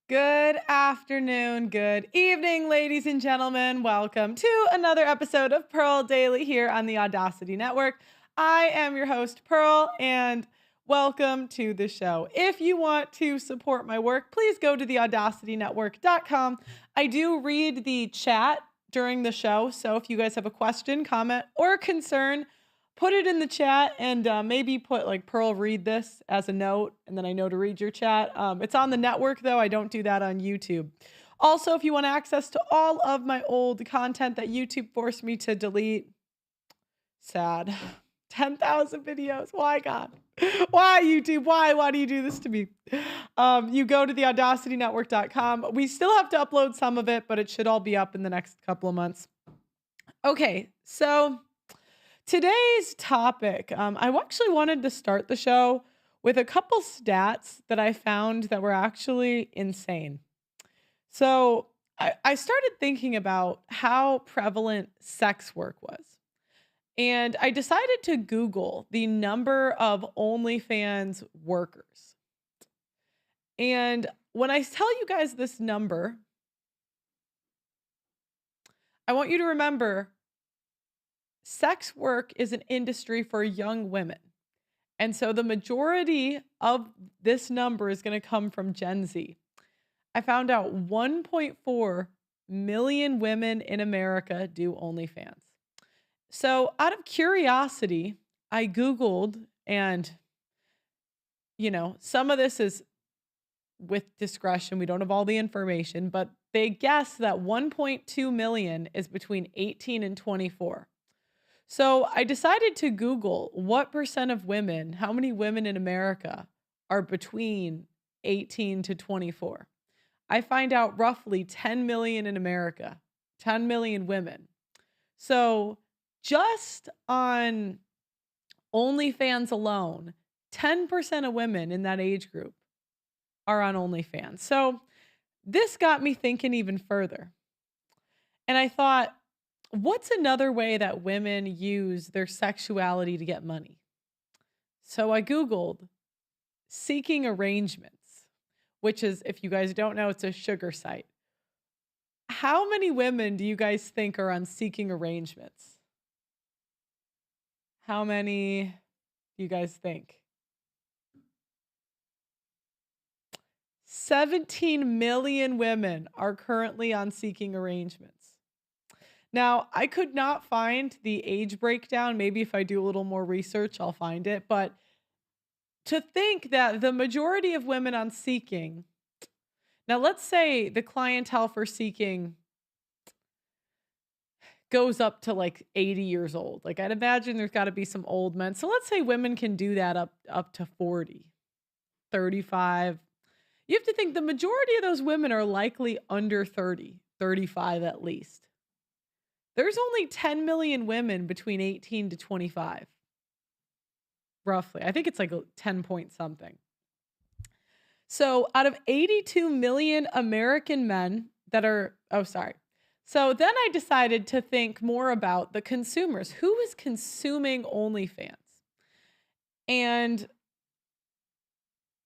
Good afternoon, good evening, ladies and gentlemen. Welcome to another episode of Pearl Daily here on the Audacity Network. I am your host, Pearl, and welcome to the show. If you want to support my work, please go to theaudacitynetwork.com. I do read the chat during the show, so if you guys have a question, comment, or concern, put it in the chat and maybe put like Pearl read this as a note, and then I know to read your chat. It's on the network though. I don't do that on YouTube. Also, if you want access to all of my old content that YouTube forced me to delete, sad. 10,000 videos. Why, God? Why, YouTube? Why do you do this to me? You go to theaudacitynetwork.com. We still have to upload some of it, but it should all be up in the next couple of months. Okay, so today's topic, I actually wanted to start the show with a couple stats that I found that were actually insane. So I started thinking about how prevalent sex work was. And I decided to Google the number of OnlyFans workers. And when I tell you guys this number, I want you to remember sex work is an industry for young women. And so the majority of this number is going to come from Gen Z. I found out 1.4 million women in America do OnlyFans. So out of curiosity, I Googled, and some of this is with discretion. We don't have all the information, but they guess that 1.2 million is between 18 and 24. So I decided to Google what percent of women, how many women in America are between 18 to 24. I find out roughly 10 million in America, 10 million women. So just on OnlyFans alone, 10% of women in that age group are on OnlyFans. So this got me thinking even further. And I thought, what's another way that women use their sexuality to get money? So I Googled seeking arrangements, which is, if you guys don't know, it's a sugar site. How many women do you guys think are on seeking arrangements? How many do you guys think? 17 million women are currently on seeking arrangements. Now, I could not find the age breakdown. Maybe if I do a little more research, I'll find it. But to think that the majority of women on Seeking, now let's say the clientele for Seeking goes up to like 80 years old. Like I'd imagine there's got to be some old men. So let's say women can do that up to 40, 35. You have to think the majority of those women are likely under 30, 35 at least. There's only 10 million women between 18 to 25. Roughly. I think it's like 10 point something. So out of 82 million American men that are, oh, sorry. So then I decided to think more about the consumers. Who is consuming OnlyFans? And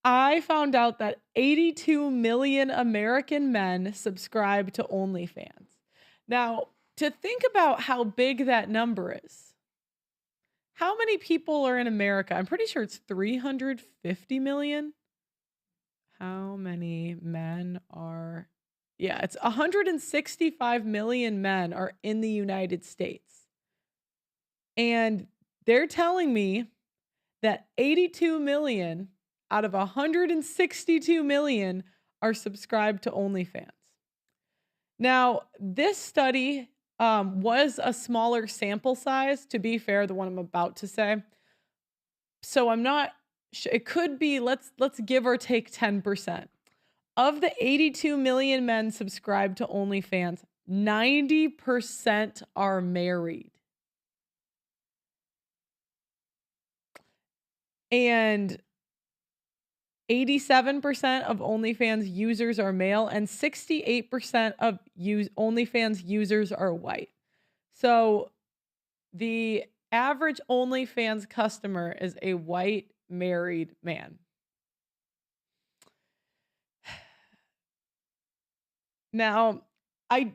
I found out that 82 million American men subscribe to OnlyFans. Now, to think about how big that number is, how many people are in America? I'm pretty sure it's 350 million. How many men are? Yeah, it's 165 million men are in the United States. And they're telling me that 82 million out of 162 million are subscribed to OnlyFans. Now, this study was a smaller sample size, to be fair, the one I'm about to say. So I'm not, it could be, let's give or take 10%. Of the 82 million men subscribed to OnlyFans, 90% are married. And 87% of OnlyFans users are male, and 68% of OnlyFans users are white. So the average OnlyFans customer is a white married man. Now, I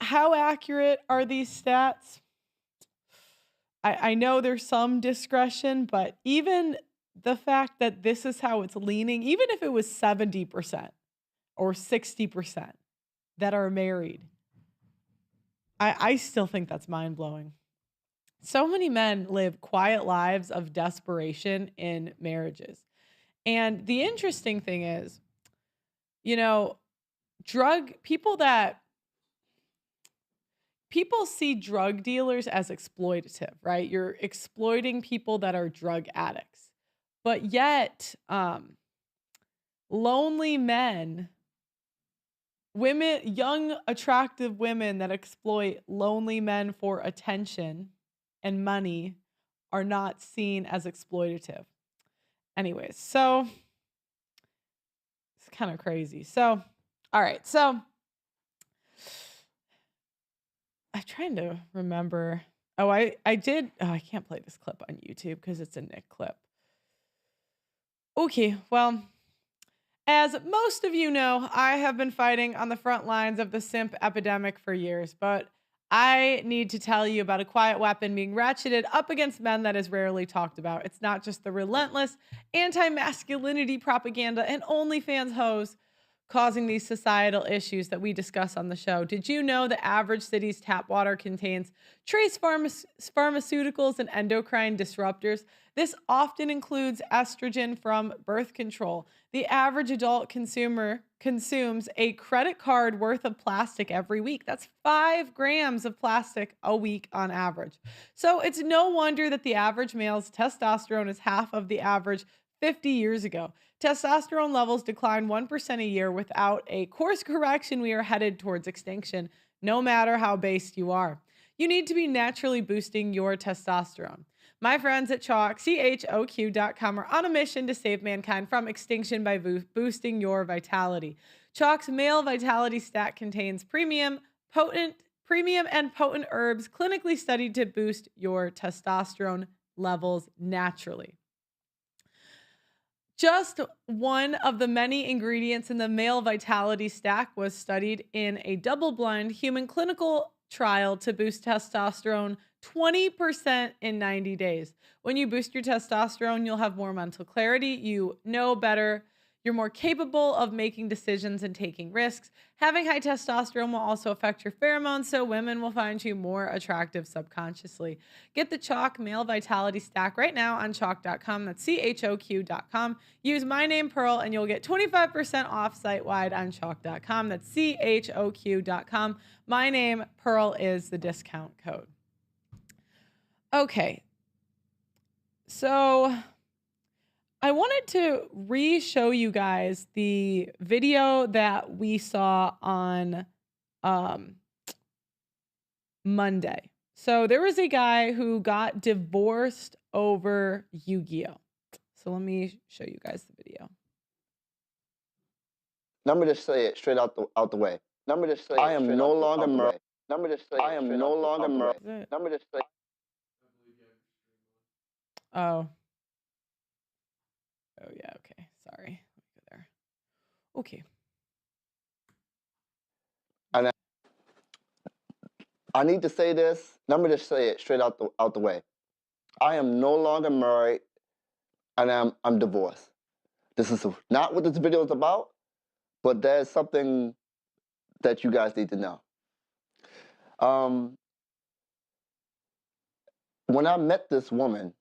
how accurate are these stats? I know there's some discretion, but even the fact that this is how it's leaning, even if it was 70% or 60% that are married, I still think that's mind blowing. So many men live quiet lives of desperation in marriages. And the interesting thing is, you know, drug people that people see drug dealers as exploitative, right? You're exploiting people that are drug addicts. But yet, lonely men, women, young, attractive women that exploit lonely men for attention and money are not seen as exploitative. Anyways, so it's kind of crazy. So, all right. So, I'm trying to remember. Oh, I did. Oh, I can't play this clip on YouTube because it's a Nick clip. Okay, well, as most of you know, I have been fighting on the front lines of the simp epidemic for years, but I need to tell you about a quiet weapon being ratcheted up against men that is rarely talked about. It's not just the relentless anti-masculinity propaganda and OnlyFans hoes causing these societal issues that we discuss on the show. Did you know the average city's tap water contains trace pharmaceuticals and endocrine disruptors? This often includes estrogen from birth control. The average adult consumer consumes a credit card worth of plastic every week. That's 5 grams of plastic a week on average. So it's no wonder that the average male's testosterone is half of the average 50 years ago. Testosterone levels decline 1% a year. Without a course correction, we are headed towards extinction, no matter how based you are. You need to be naturally boosting your testosterone. My friends at Chalk, CHOQ.com, are on a mission to save mankind from extinction by boosting your vitality. Chalk's male vitality stack contains premium and potent herbs clinically studied to boost your testosterone levels naturally. Just one of the many ingredients in the male vitality stack was studied in a double-blind human clinical trial to boost testosterone 20% in 90 days. When you boost your testosterone, you'll have more mental clarity. You know better. You're more capable of making decisions and taking risks. Having high testosterone will also affect your pheromones, so women will find you more attractive subconsciously. Get the Chalk Male Vitality Stack right now on chalk.com. That's CHOQ.com. Use my name, Pearl, and you'll get 25% off site-wide on chalk.com. That's CHOQ.com. My name, Pearl, is the discount code. Okay. So I wanted to re-show you guys the video that we saw on Monday. So there was a guy who got divorced over Yu-Gi-Oh! So let me show you guys the video. Let me just say it straight out the way. Let me just say I am no longer married. Let me just say I am no longer married. Let me just say. Oh. Oh yeah, okay. Sorry. Let me go there. Okay. And I need to say this. Let me just say it straight out the way. I am no longer married, and I'm divorced. This is not what this video is about, but there's something that you guys need to know. When I met this woman,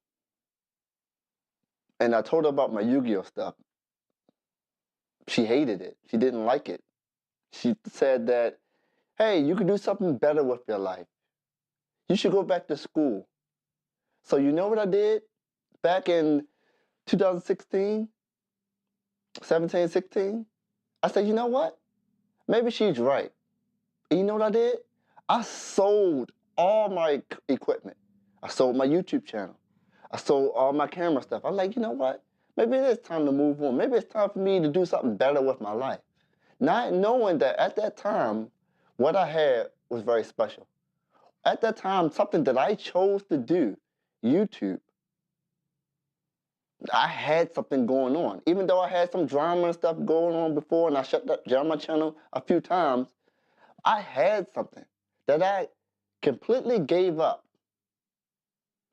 and I told her about my Yu-Gi-Oh stuff, she hated it. She didn't like it. She said that, hey, you can do something better with your life. You should go back to school. So you know what I did back in 2016, 17, 16? I said, you know what? Maybe she's right. And you know what I did? I sold all my equipment. I sold my YouTube channel. I sold all my camera stuff. I'm like, you know what? Maybe it is time to move on. Maybe it's time for me to do something better with my life. Not knowing that at that time, what I had was very special. At that time, something that I chose to do, YouTube, I had something going on. Even though I had some drama and stuff going on before and I shut down my channel a few times, I had something that I completely gave up.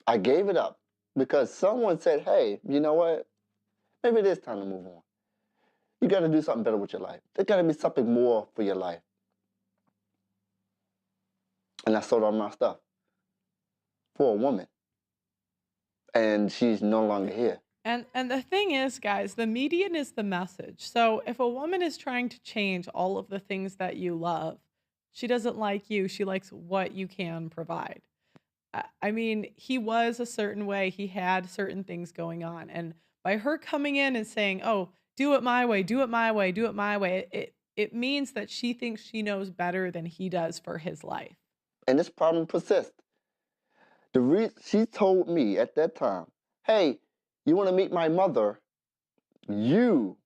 I gave it up because someone said, hey, you know what? Maybe it is time to move on. You got to do something better with your life. There's got to be something more for your life. And I sold all my stuff for a woman. And she's no longer here. And the thing is, guys, the median is the message. So if a woman is trying to change all of the things that you love, she doesn't like you. She likes what you can provide. I mean, he was a certain way. He had certain things going on. And by her coming in and saying, oh, do it my way, do it my way, do it my way, it means that she thinks she knows better than he does for his life. And this problem persists. She told me at that time, hey, you want to meet my mother? You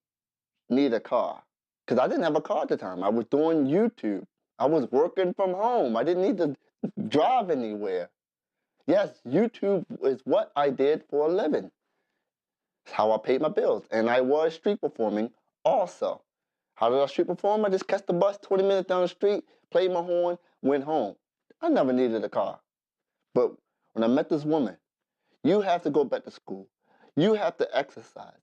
need a car. Because I didn't have a car at the time. I was doing YouTube. I was working from home. I didn't need to drive anywhere. Yes, YouTube is what I did for a living. It's how I paid my bills. And I was street performing also. How did I street perform? I just catch the bus 20 minutes down the street, played my horn, went home. I never needed a car. But when I met this woman, you have to go back to school. You have to exercise.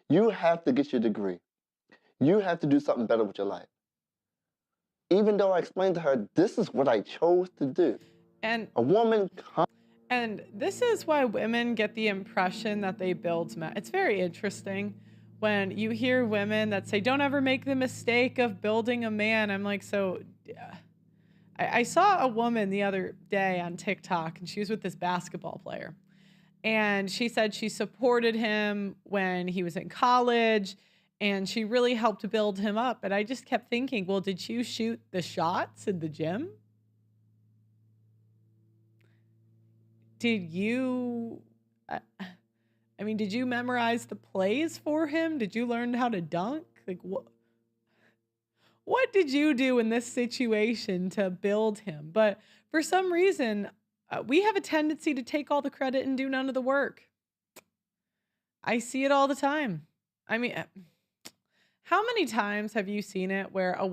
You have to get your degree. You have to do something better with your life. Even though I explained to her, this is what I chose to do. And a woman... And this is why women get the impression that they build men. It's very interesting when you hear women that say, don't ever make the mistake of building a man. I'm like, so I saw a woman the other day on TikTok, and she was with this basketball player. And she said she supported him when he was in college, and she really helped build him up. And I just kept thinking, well, did you shoot the shots in the gym? Did you, did you memorize the plays for him? Did you learn how to dunk? Like, what did you do in this situation to build him? But for some reason, we have a tendency to take all the credit and do none of the work. I see it all the time. I mean, how many times have you seen it where a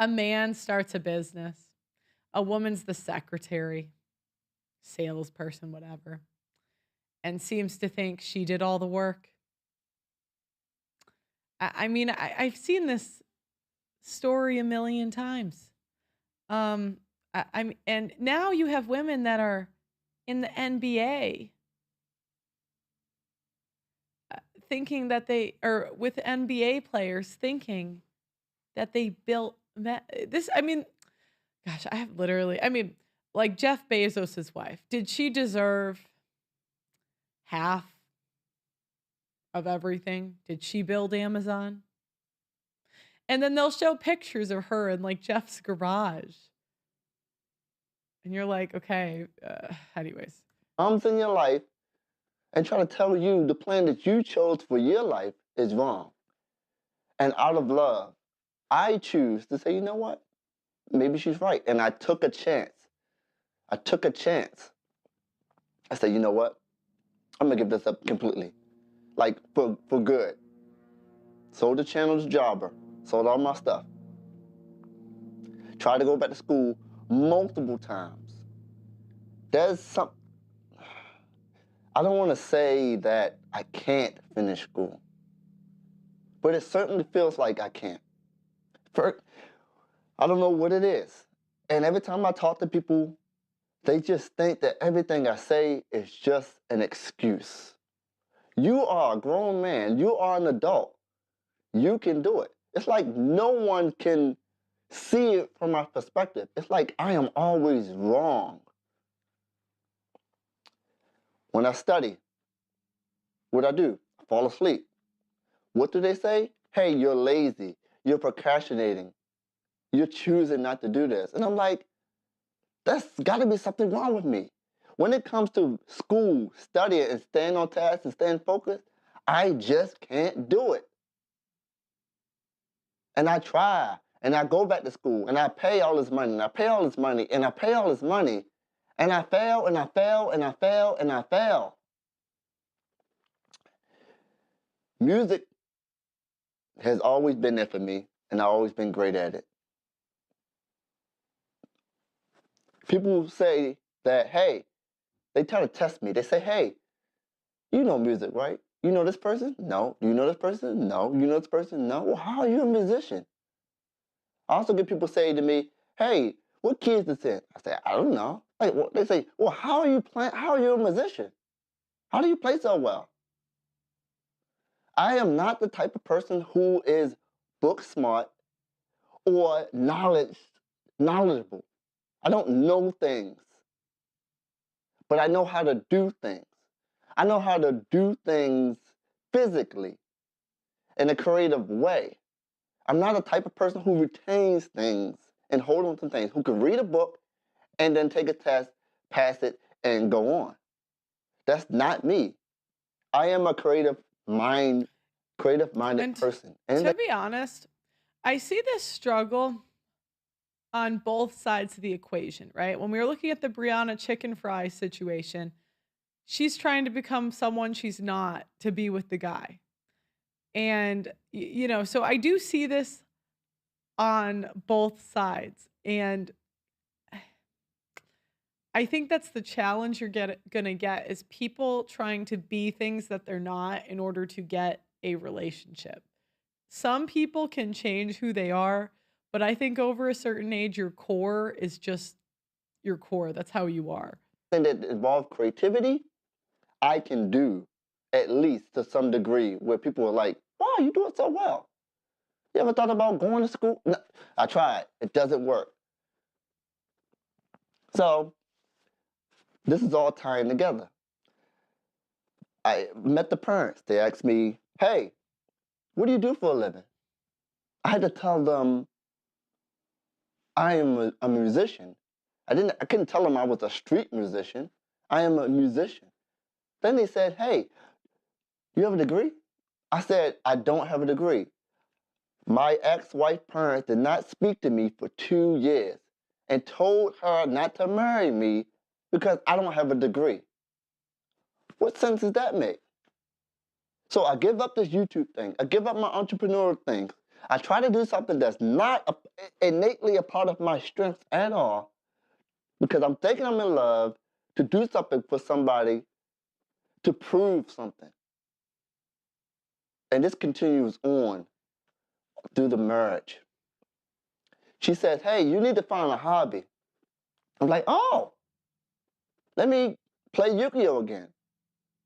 man starts a business, a woman's the secretary, salesperson, whatever, and seems to think she did all the work? I've seen this story a million times. And now you have women that are in the NBA thinking that or with NBA players thinking that they built this. Gosh, I have literally, like Jeff Bezos' wife, did she deserve half of everything? Did she build Amazon? And then they'll show pictures of her in like Jeff's garage. And you're like, okay, anyways. In your life and try to tell you the plan that you chose for your life is wrong. And out of love, I choose to say, you know what? Maybe she's right. And I took a chance. I said, you know what? I'm going to give this up completely. Like, for good. Sold the channel to Jobber. Sold all my stuff. Tried to go back to school multiple times. There's some... I don't want to say that I can't finish school. But it certainly feels like I can't. I don't know what it is. And every time I talk to people, they just think that everything I say is just an excuse. You are a grown man. You are an adult. You can do it. It's like no one can see it from my perspective. It's like I am always wrong. When I study, what I do? I fall asleep. What do they say? Hey, you're lazy. You're procrastinating. You're choosing not to do this. And I'm like, that's got to be something wrong with me. When it comes to school, studying, and staying on task and staying focused, I just can't do it. And I try, and I go back to school, and I pay all this money, and I pay all this money, and I pay all this money, and I fail, and I fail, and I fail, and I fail. Music has always been there for me, and I've always been great at it. People say that, hey, they try to test me. They say, hey, you know music, right? You know this person? No. Do you know this person? No. You know this person? No. Well, how are you a musician? I also get people say to me, hey, what key is this in? I say, I don't know. Like, well, they say, well, how are you playing? How are you a musician? How do you play so well? I am not the type of person who is book smart or knowledgeable. I don't know things, but I know how to do things. I know how to do things physically in a creative way. I'm not a type of person who retains things and hold on to things, who can read a book and then take a test, pass it, and go on. That's not me. I am a creative-minded And person. And to be honest, I see this struggle on both sides of the equation, right? When we were looking at the Brianna chicken fry situation, she's trying to become someone she's not to be with the guy. And, so I do see this on both sides. And I think that's the challenge you're gonna get is people trying to be things that they're not in order to get a relationship. Some people can change who they are, but I think over a certain age, your core is just your core. That's how you are. that involves creativity, I can do at least to some degree where people are like, wow, you do it so well. You ever thought about going to school? No, I tried. It doesn't work. So this is all tying together. I met the parents. They asked me, hey, what do you do for a living? I had to tell them I am a musician. I couldn't tell them I was a street musician. I am a musician. Then they said, hey, you have a degree? I said, I don't have a degree. My ex-wife parents did not speak to me for 2 years and told her not to marry me because I don't have a degree. What sense does that make? So I give up this YouTube thing. I give up my entrepreneurial thing. I try to do something that's not innately a part of my strengths at all because I'm thinking I'm in love to do something for somebody to prove something. And this continues on through the marriage. She says, hey, you need to find a hobby. I'm like, oh, let me play Yu-Gi-Oh again.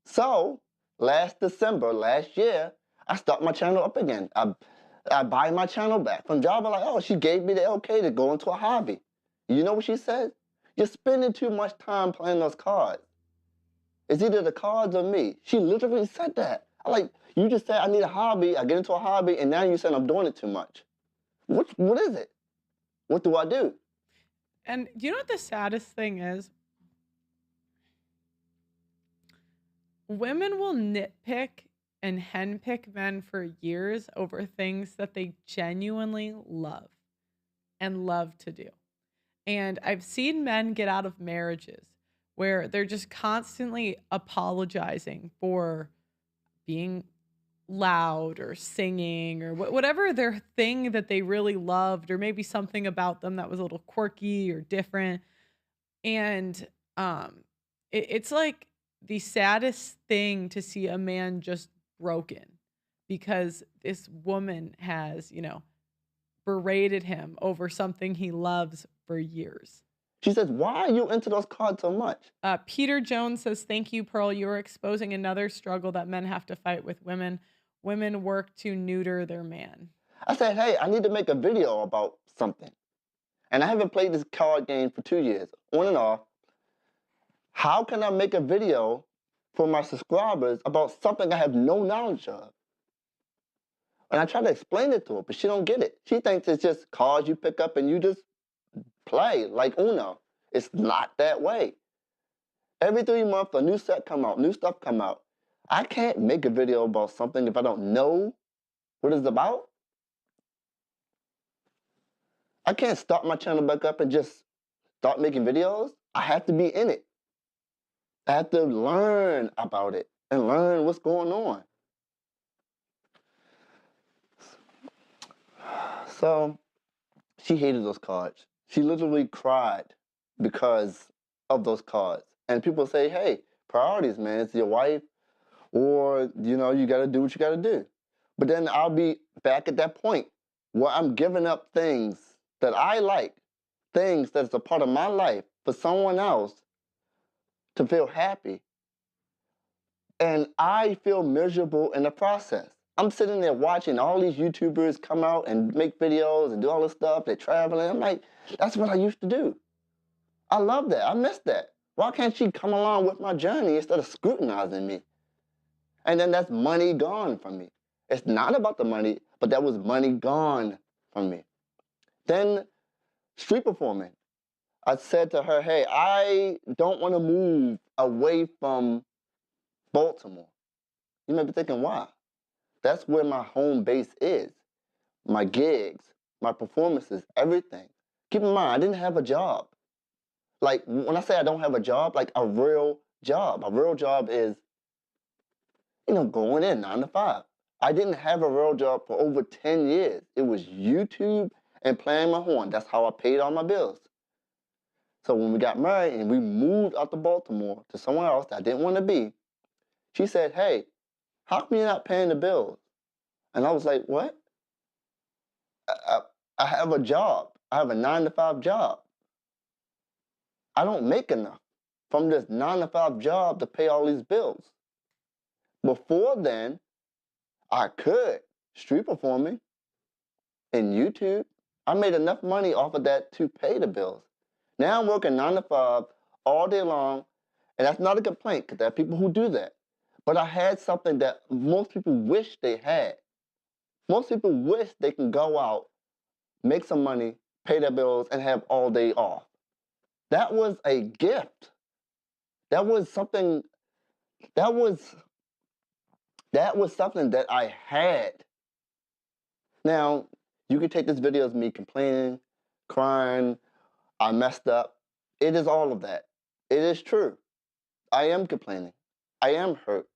So last December, last year, I start my channel up again. I buy my channel back from Java. Like, oh, she gave me the okay to go into a hobby. You know what she said? You're spending too much time playing those cards. It's either the cards or me. She literally said that. I'm like, you just said I need a hobby. I get into a hobby, and now you said I'm doing it too much. What is it? What do I do? And you know what the saddest thing is? Women will nitpick and henpick men for years over things that they genuinely love and love to do. And I've seen men get out of marriages where they're just constantly apologizing for being loud or singing or whatever their thing that they really loved, or maybe something about them that was a little quirky or different. And it's like the saddest thing to see a man just broken because this woman has, berated him over something he loves for years. She says, why are you into those cards so much? Peter Jones says, thank you, Pearl. You're exposing another struggle that men have to fight with women. Women work to neuter their man. I said, hey, I need to make a video about something. And I haven't played this card game for 2 years, on and off. How can I make a video for my subscribers about something I have no knowledge of? And I try to explain it to her, but she don't get it. She thinks it's just cards you pick up and you just play like Uno. It's not that way. Every 3 months, a new set come out, new stuff come out. I can't make a video about something if I don't know what it's about. I can't start my channel back up and just start making videos. I have to be in it. I have to learn about it and learn what's going on. So she hated those cards. She literally cried because of those cards. And people say, hey, priorities, man. It's your wife, or, you know, you got to do what you got to do. But then I'll be back at that point where I'm giving up things that I like, things that's a part of my life for someone else to feel happy. And I feel miserable in the process. I'm sitting there watching all these YouTubers come out and make videos and do all this stuff. They're traveling. I'm like, that's what I used to do. I love that. I miss that. Why can't she come along with my journey instead of scrutinizing me? And then that's money gone from me. It's not about the money, but that was money gone from me. Then street performing. I said to her, hey, I don't want to move away from Baltimore. You may be thinking, why? That's where my home base is. My gigs, my performances, everything. Keep in mind, I didn't have a job. Like, when I say I don't have a job, like a real job. A real job is, you know, going in 9 to 5. I didn't have a real job for over 10 years. It was YouTube and playing my horn. That's how I paid all my bills. So when we got married and we moved out to Baltimore to somewhere else that I didn't want to be, she said, hey, how come you're not paying the bills? And I was like, what? I have a job. I have a 9 to 5 job. I don't make enough from this 9 to 5 job to pay all these bills. Before then, I could street performing in YouTube. I made enough money off of that to pay the bills. Now I'm working 9 to 5 all day long, and that's not a complaint because there are people who do that. But I had something that most people wish they had. Most people wish they can go out, make some money, pay their bills, and have all day off. That was a gift. That was something that was something that I had. Now, you can take this video as me complaining, crying, I messed up. It is all of that. It is true. I am complaining. I am hurt.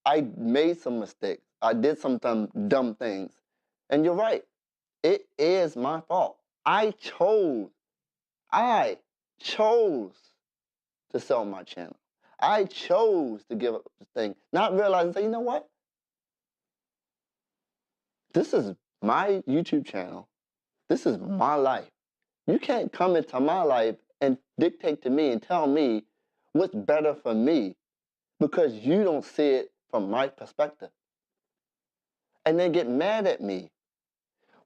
I made some mistakes. I did some dumb things. And you're right. It is my fault. I chose to sell my channel. I chose to give up the thing, not realizing, say, you know what? This is my YouTube channel. This is my life. You can't come into my life and dictate to me and tell me what's better for me because you don't see it from my perspective. And then get mad at me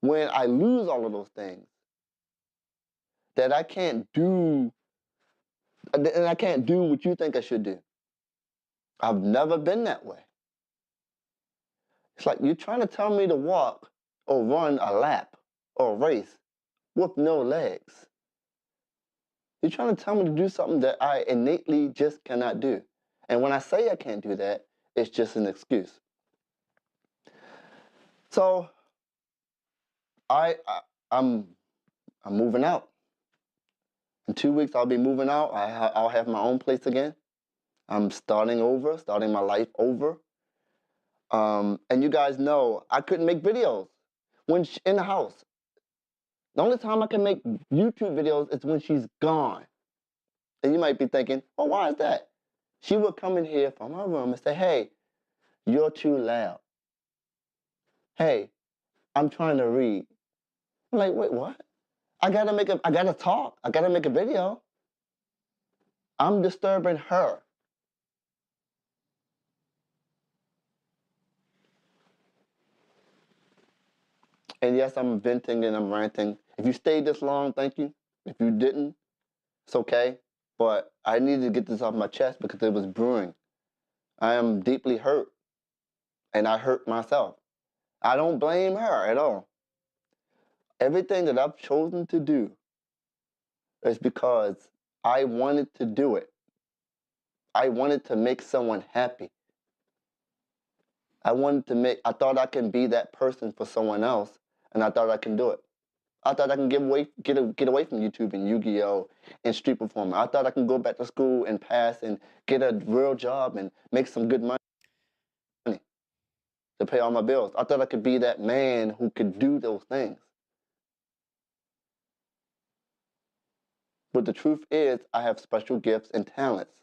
when I lose all of those things that I can't do, and I can't do what you think I should do. I've never been that way. It's like you're trying to tell me to walk or run a lap or a race with no legs. You're trying to tell me to do something that I innately just cannot do. And when I say I can't do that, it's just an excuse. So I'm moving out. In 2 weeks, I'll be moving out. I'll have my own place again. I'm starting over, starting my life over. And you guys know I couldn't make videos when in the house. The only time I can make YouTube videos is when she's gone. And you might be thinking, well, why is that? She would come in here from her room and say, hey, you're too loud. Hey, I'm trying to read. I'm like, wait, what? I gotta talk. I gotta make a video. I'm disturbing her. And yes, I'm venting and I'm ranting. If you stayed this long, thank you. If you didn't, it's okay. But I needed to get this off my chest because it was brewing. I am deeply hurt. And I hurt myself. I don't blame her at all. Everything that I've chosen to do is because I wanted to do it. I wanted to make someone happy. I thought I can be that person for someone else, and I thought I can do it. I thought I can get away from YouTube and Yu-Gi-Oh! And street performing. I thought I can go back to school and pass and get a real job and make some good money to pay all my bills. I thought I could be that man who could do those things. But the truth is, I have special gifts and talents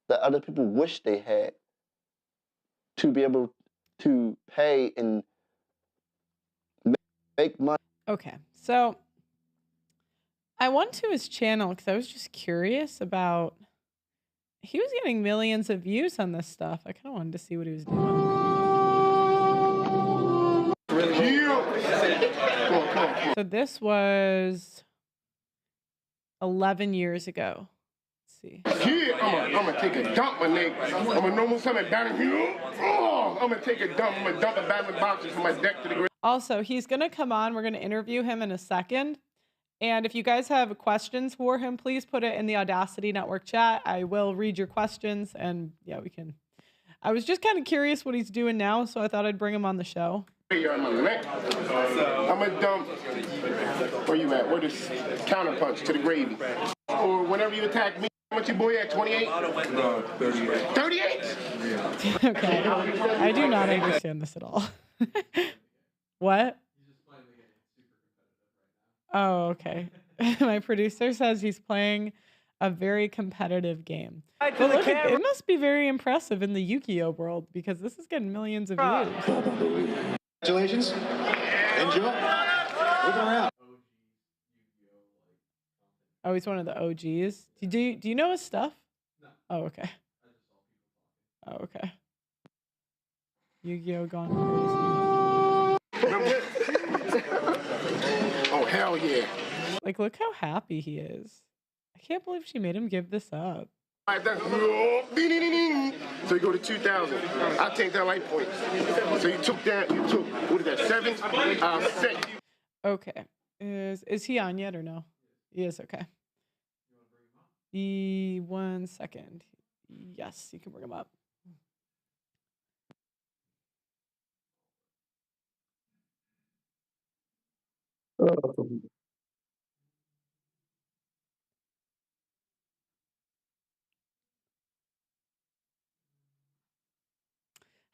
that other people wish they had to be able to pay and make money. Okay, so I went to his channel because I was just curious about. He was getting millions of views on this stuff. I kind of wanted to see what he was doing. So this was 11 years ago. Let's see. Yeah, I'm gonna take a dump, my nigga. I'm gonna normal something down here. Oh, I'm gonna take a dump. I'm gonna dump a badminton boxes from my deck to the ground. Also, he's gonna come on. We're gonna interview him in a second. And if you guys have questions for him, please put it in the Audacity Network chat. I will read your questions, and yeah, we can. I was just kind of curious what he's doing now, so I thought I'd bring him on the show. I'm gonna dump. Where you at? Where this counterpunch to the gravy? Or whenever you attack me, what your boy at? 28? 38? Okay. I do not understand this at all. What? Oh, okay. My producer says he's playing a very competitive game. But look, it must be very impressive in the Yu-Gi-Oh world because this is getting millions of views. Congratulations. Enjoy. Moving around. Oh, he's one of the OGs. Do you know his stuff? No. Oh, okay. Oh, okay. Yu-Gi-Oh gone crazy. Oh, hell yeah. Like, look how happy he is. I can't believe she made him give this up. So you go to 2,000. I take that light point. So you took, what is that, 7? I'll set you. Okay. Is he on yet or no? He is, okay. 1 second. Yes, you can bring him up.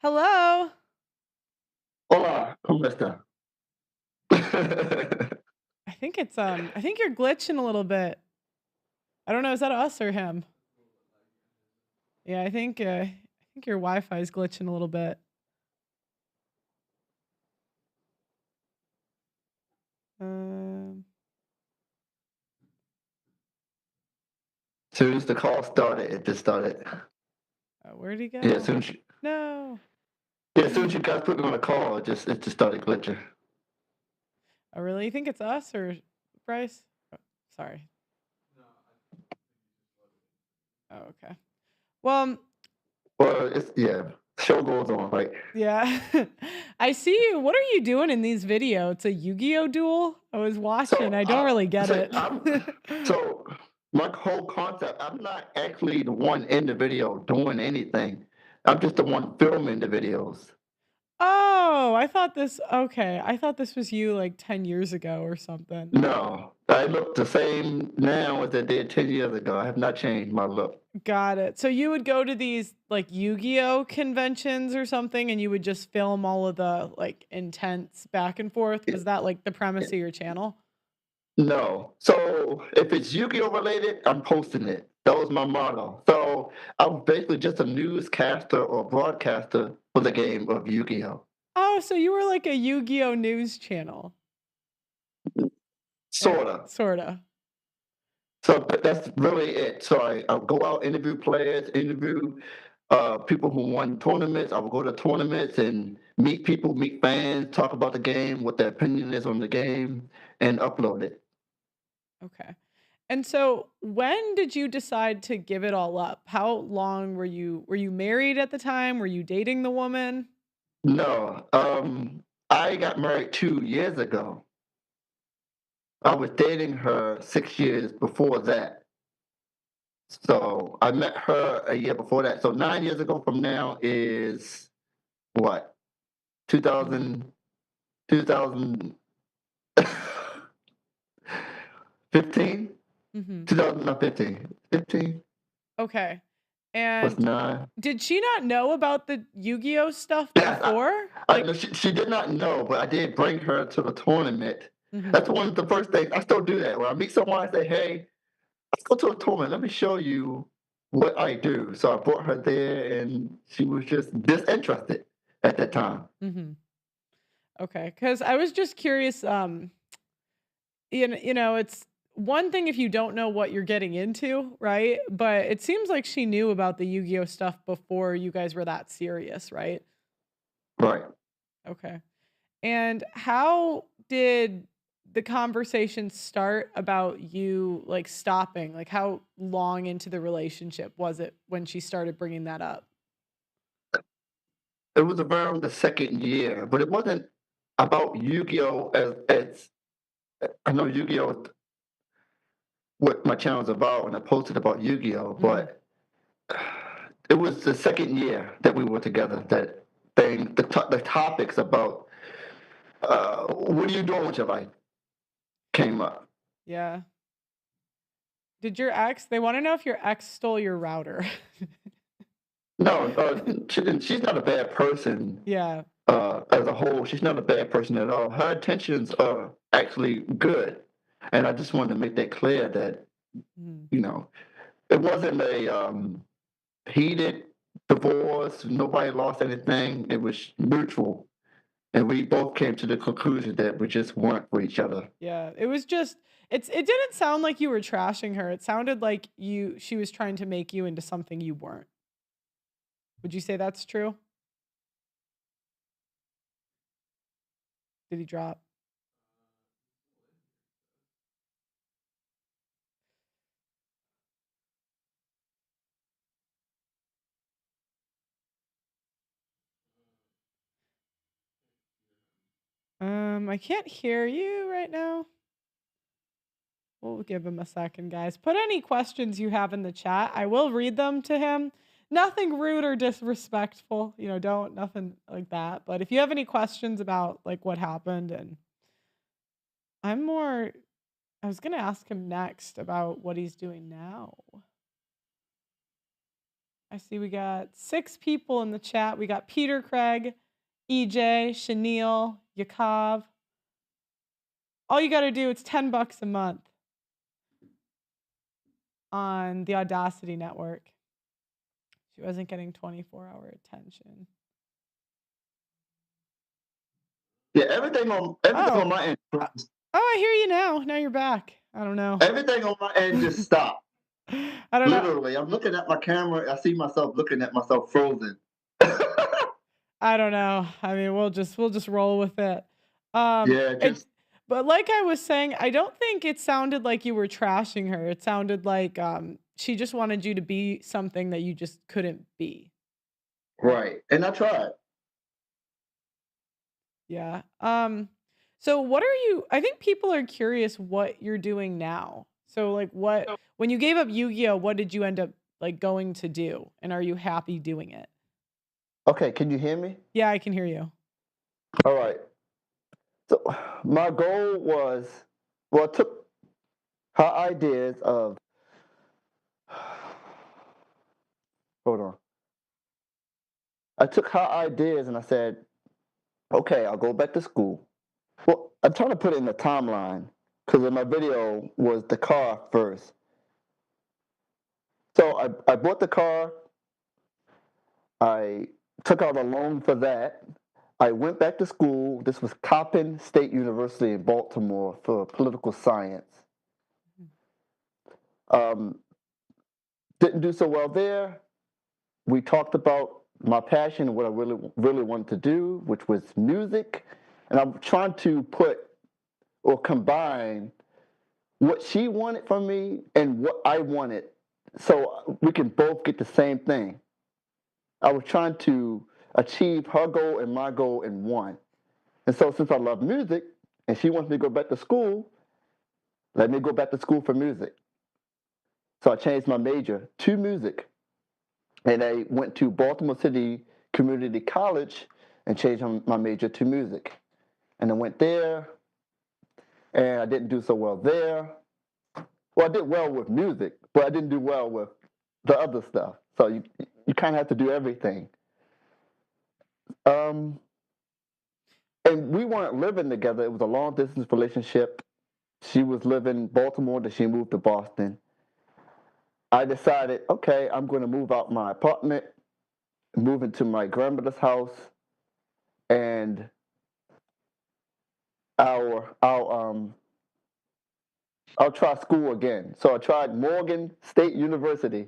Hello. Hola, ¿cómo está? I think you're glitching a little bit. I don't know, is that us or him? Yeah, I think your Wi-Fi is glitching a little bit. As soon as the call started, it just started. Where'd he go? Yeah, as soon as you guys put me on a call, it just started glitching. Oh, really? You think it's us or Bryce? Oh, sorry. Oh, okay. Well, it's show goes on, right? Yeah. I see you. What are you doing in these videos? It's a Yu-Gi-Oh duel? I was watching. I don't really get it. So my whole concept, I'm not actually the one in the video doing anything. I'm just the one filming the videos. Oh, I thought this was you like 10 years ago or something. No, I look the same now as I did 10 years ago. I have not changed my look. Got it. So you would go to these like Yu-Gi-Oh conventions or something and you would just film all of the like intense back and forth? Was that like the premise of your channel? No. So if it's Yu-Gi-Oh related, I'm posting it. That was my motto. So I'm basically just a newscaster or broadcaster for the game of Yu-Gi-Oh. Oh, so you were like a Yu-Gi-Oh news channel. Sorta. Sorta. So that's really it. So I'll go out, interview players, interview people who won tournaments. I will go to tournaments and meet people, meet fans, talk about the game, what their opinion is on the game, and upload it. Okay. And so when did you decide to give it all up? How long were you married at the time? Were you dating the woman? No. I got married 2 years ago. I was dating her 6 years before that. So I met her a year before that. So 9 years ago from now is what? 2000 15? Mhm. 2015. 15? Okay. Plus And 9. did she not know about the Yu-Gi-Oh stuff Yes, before? she did not know, but I did bring her to the tournament. Mhm. That's one of the first things. I still do that. When I meet someone, I say, hey, go to a tournament. Let me show you what I do. So I brought her there, and she was just disinterested at that time. Mm-hmm. Okay, because I was just curious. It's one thing if you don't know what you're getting into, right? But it seems like she knew about the Yu-Gi-Oh stuff before you guys were that serious, right? Right. Okay. And how did the conversation start about you like stopping? Like how long into the relationship was it when she started bringing that up? It was around the second year, but it wasn't about Yu-Gi-Oh as I know Yu-Gi-Oh is what my channel's about, and I posted about Yu-Gi-Oh, Mhm. but it was the second year that we were together that the topics about what are you doing with your life came up. Yeah. Did your ex, they want to know if your ex stole your router. No, she's not a bad person Yeah. as a whole. She's not a bad person at all. Her intentions are actually good, and I just wanted to make that clear that Mhm. you know it wasn't a heated divorce. Nobody lost anything. It was mutual, and we both came to the conclusion that we just weren't for each other. Yeah. It was just it didn't sound like you were trashing her. It sounded like she was trying to make you into something you weren't. Would you say that's true? Did he drop? I can't hear you right now. We'll give him a second, guys. Put any questions you have in the chat. I will read them to him. Nothing rude or disrespectful, don't nothing like that. But if you have any questions about like what happened, and I'm more I was going to ask him next about what he's doing now. I see we got 6 people in the chat. We got Peter Craig, EJ, Chenille, Yakov. All you got to do, it's $10 a month on the Audacity network. She wasn't getting 24-hour attention. Yeah, everything on my end. I hear you now. Now you're back. I don't know. Everything on my end just stopped. I don't know. Literally, I'm looking at my camera. I see myself looking at myself frozen. I don't know. I mean, we'll just roll with it. Yeah, But like I was saying, I don't think it sounded like you were trashing her. It sounded like she just wanted you to be something that you just couldn't be. right. And I tried. Yeah. So what are you I think people are curious what you're doing now. So like when you gave up Yu-Gi-Oh, what did you end up like going to do? And are you happy doing it? Okay, can you hear me? Yeah, I can hear you. All right. So my goal was, well, I took her ideas of, hold on. I took her ideas and I said, okay, I'll go back to school. Well, I'm trying to put it in the timeline because in my video was the car first. So I bought the car. I took out a loan for that. I went back to school. This was Coppin State University in Baltimore for political science. Didn't do so well there. We talked about my passion, what I really wanted to do, which was music. And I'm trying to put or combine what she wanted from me and what I wanted so we can both get the same thing. I was trying to achieve her goal and my goal in one. And so since I love music and she wants me to go back to school, let me go back to school for music. So I changed my major to music. And I went to Baltimore City Community College and changed my major to music. And I went there, and I didn't do so well there. Well, I did well with music, but I didn't do well with the other stuff. So you kind of have to do everything. And we weren't living together. It was a long distance relationship. She was living in Baltimore, then she moved to Boston. I decided, okay, I'm going to move out my apartment, move into my grandmother's house, and I'll try school again. So I tried Morgan State University.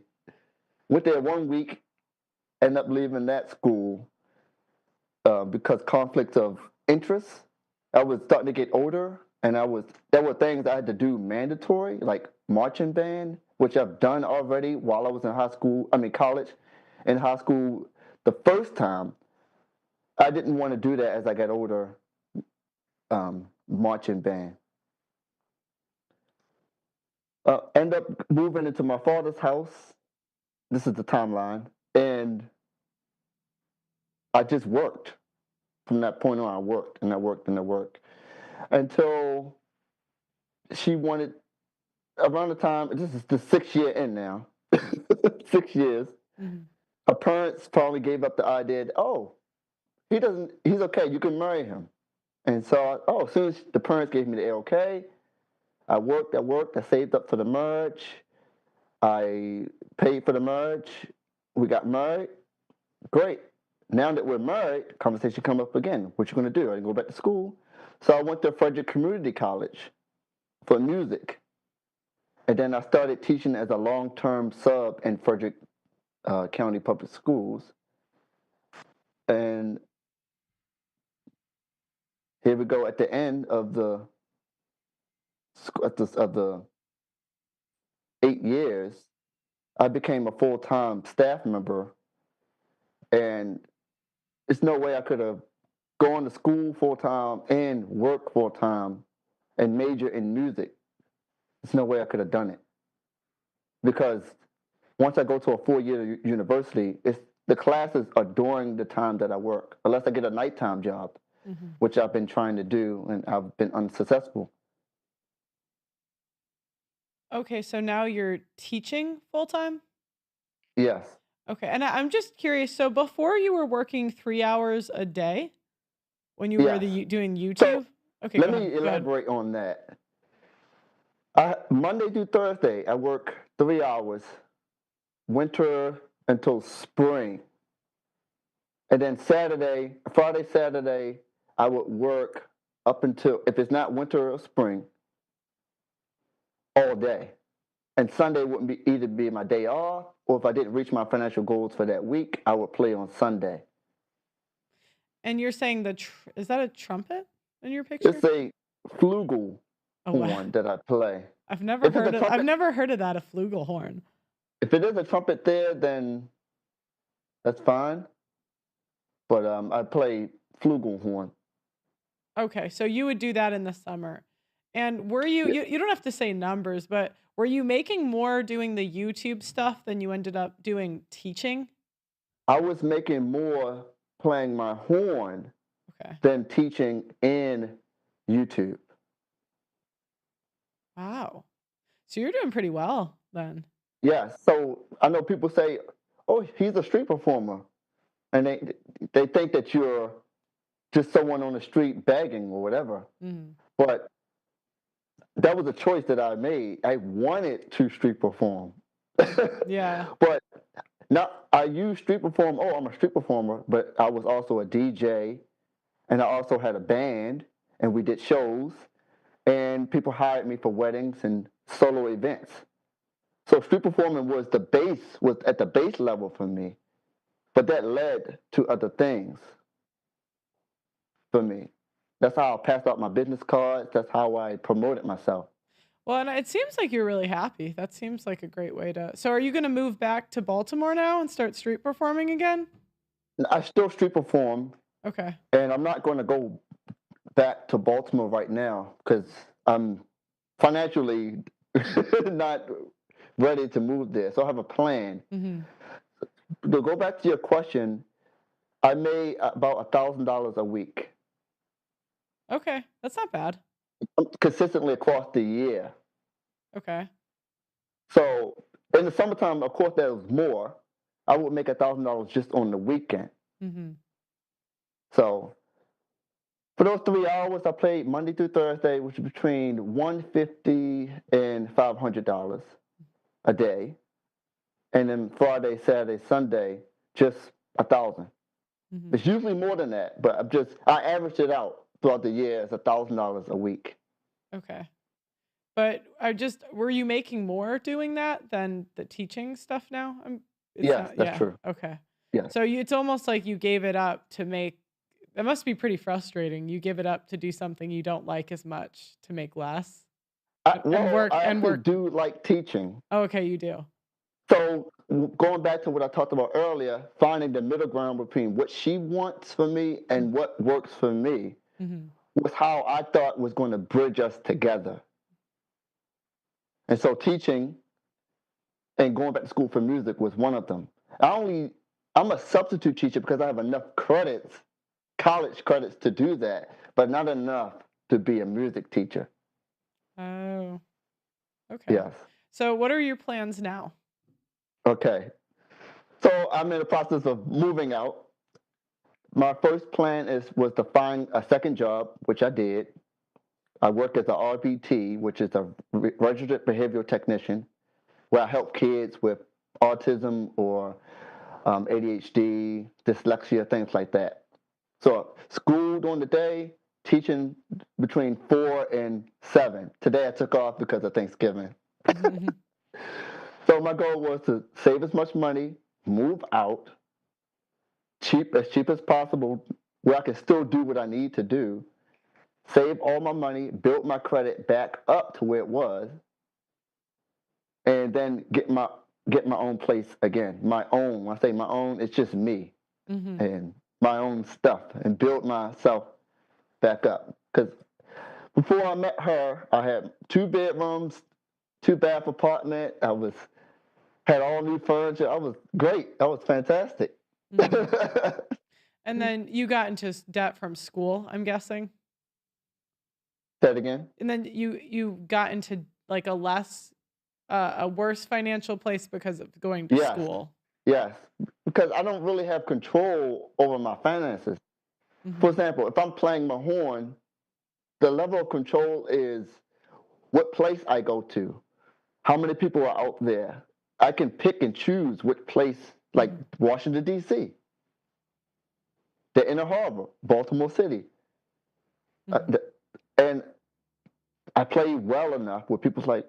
Went there 1 week, ended up leaving that school because conflicts of interest. I was starting to get older, and there were things I had to do mandatory, like marching band, which I've done already while I was in college. In high school, the first time, I didn't want to do that as I got older. Marching band. End up moving into my father's house. This is the timeline, and I just worked. From that point on, I worked and I worked and I worked until she wanted. Around the time, this is the 6th year in now, 6 years. Mm-hmm. Her parents finally gave up the idea. Oh, he's okay. You can marry him. And so, as soon as the parents gave me the okay, I worked. I saved up for the marriage. I paid for the marriage. We got married. Great. Now that we're married, conversation come up again. What you going to do? I go back to school. So I went to Frederick Community College for music. And then I started teaching as a long-term sub in Frederick County Public Schools. And here we go at the end of the 8 years, I became a full-time staff member. And there's no way I could have gone to school full-time and work full-time and major in music. There's no way I could have done it. Because once I go to a 4-year university, the classes are during the time that I work, unless I get a nighttime job, Mm-hmm. which I've been trying to do, and I've been unsuccessful. Okay, so now you're teaching full time? Yes. Okay, and I'm just curious. So before you were working 3 hours a day when you were Yes. doing So YouTube? Okay, let go me ahead. Go ahead. elaborate on that. Monday through Thursday, I work 3 hours, winter until spring. And then Friday, Saturday, I would work up until, if it's not winter or spring, all day. And Sunday wouldn't either be my day off, or if I didn't reach my financial goals for that week, I would play on Sunday. And you're saying is that a trumpet in your picture? It's a flugel Oh wow. horn that I play. I've never If it's a heard of I've trumpet, never heard of that, a flugelhorn. if it is a trumpet there, then that's fine. But I play flugelhorn. Okay, so you would do that in the summer. And were you, Yeah. you don't have to say numbers, but were you making more doing the YouTube stuff than you ended up doing teaching? I was making more playing my horn Okay. than teaching in YouTube. Wow. So you're doing pretty well then. Yes. So I know people say, "Oh, he's a street performer," and they think that you're just someone on the street begging or whatever. Mhm. But that was a choice that I made. I wanted to street perform. Yeah. But now I use street perform. Oh, I'm a street performer, but I was also a DJ, and I also had a band, and we did shows, and people hired me for weddings and solo events. So street performing was at the base level for me, but that led to other things for me. That's how I passed out my business cards. That's how I promoted myself. Well, and it seems like you're really happy. That seems like a great way to. So are you going to move back to Baltimore now and start street performing again? I still street perform, Okay. and I'm not going to go back to Baltimore right now because I'm financially not ready to move there. So I have a plan. Mm-hmm. To go back to your question, I made about $1,000 a week Okay. That's not bad. consistently across the year. Okay. So in the summertime, of course, there was more. I would make $1,000 just on the weekend. Mm-hmm. So for those 3 hours, I played Monday through Thursday, which is between $150 and $500 a day. and then Friday, Saturday, Sunday, just 1,000. Mm-hmm. It's usually more than that, but I averaged it out throughout the year as $1,000 a week. Okay. But were you making more doing that than the teaching stuff now? Yes, that's Yeah. true. Okay. Yes. So it's almost like you gave it up to make, that must be pretty frustrating. You give it up to do something you don't like as much to make less I actually work. do like teaching. Oh, okay, you do. So going back to what I talked about earlier, finding the middle ground between what she wants for me and what works for me Mm-hmm. was how I thought was going to bridge us together. And so teaching and going back to school for music was one of them. I'm a substitute teacher because I have enough credits, college credits to do that, but not enough to be a music teacher. Oh, okay. Yes. So what are your plans now? Okay. So I'm in the process of moving out. My first plan was to find a second job, which I did. I work as a RBT, which is a registered behavioral technician, where I help kids with autism or ADHD, dyslexia, things like that. So school during the day, teaching between 4 and 7. Today I took off because of Thanksgiving. Mm-hmm. So my goal was to save as much money, move out, as cheap as possible, where I can still do what I need to do, save all my money, build my credit back up to where it was, and then get my own place again. My own. When I say my own, it's just me Mm-hmm. and my own stuff, and build myself back up. Because before I met her, I had 2 bedrooms, 2-bath apartment. Had all new furniture. I was great. I was fantastic. Mm-hmm. And then you got into debt from school, I'm guessing. Say it again. And then you got into like a worse financial place because of going to school. Yes, because I don't really have control over my finances. Mm-hmm. For example, if I'm playing my horn, the level of control is what place I go to, how many people are out there. I can pick and choose which place, like Washington, D.C., the Inner Harbor, Baltimore City. Mm-hmm. And I play well enough where people's like,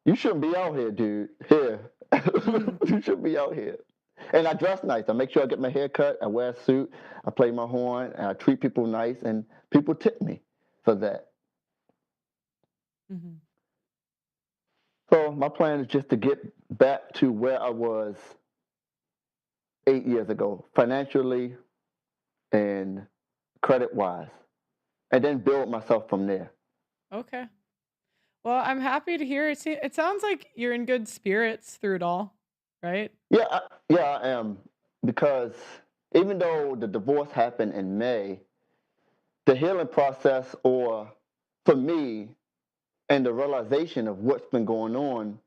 you shouldn't be out here, dude. Here. You shouldn't be out here. And I dress nice. I make sure I get my hair cut. I wear a suit. I play my horn. And I treat people nice. And people tip me for that. Mm-hmm. So my plan is just to get back to where I was 8 years ago, financially and credit-wise, and then build myself from there. Okay. Well, I'm happy to hear it. It sounds like you're in good spirits through it all, right? Yeah, I am. Because even though the divorce happened in May, the healing process, or for me, and the realization of what's been going on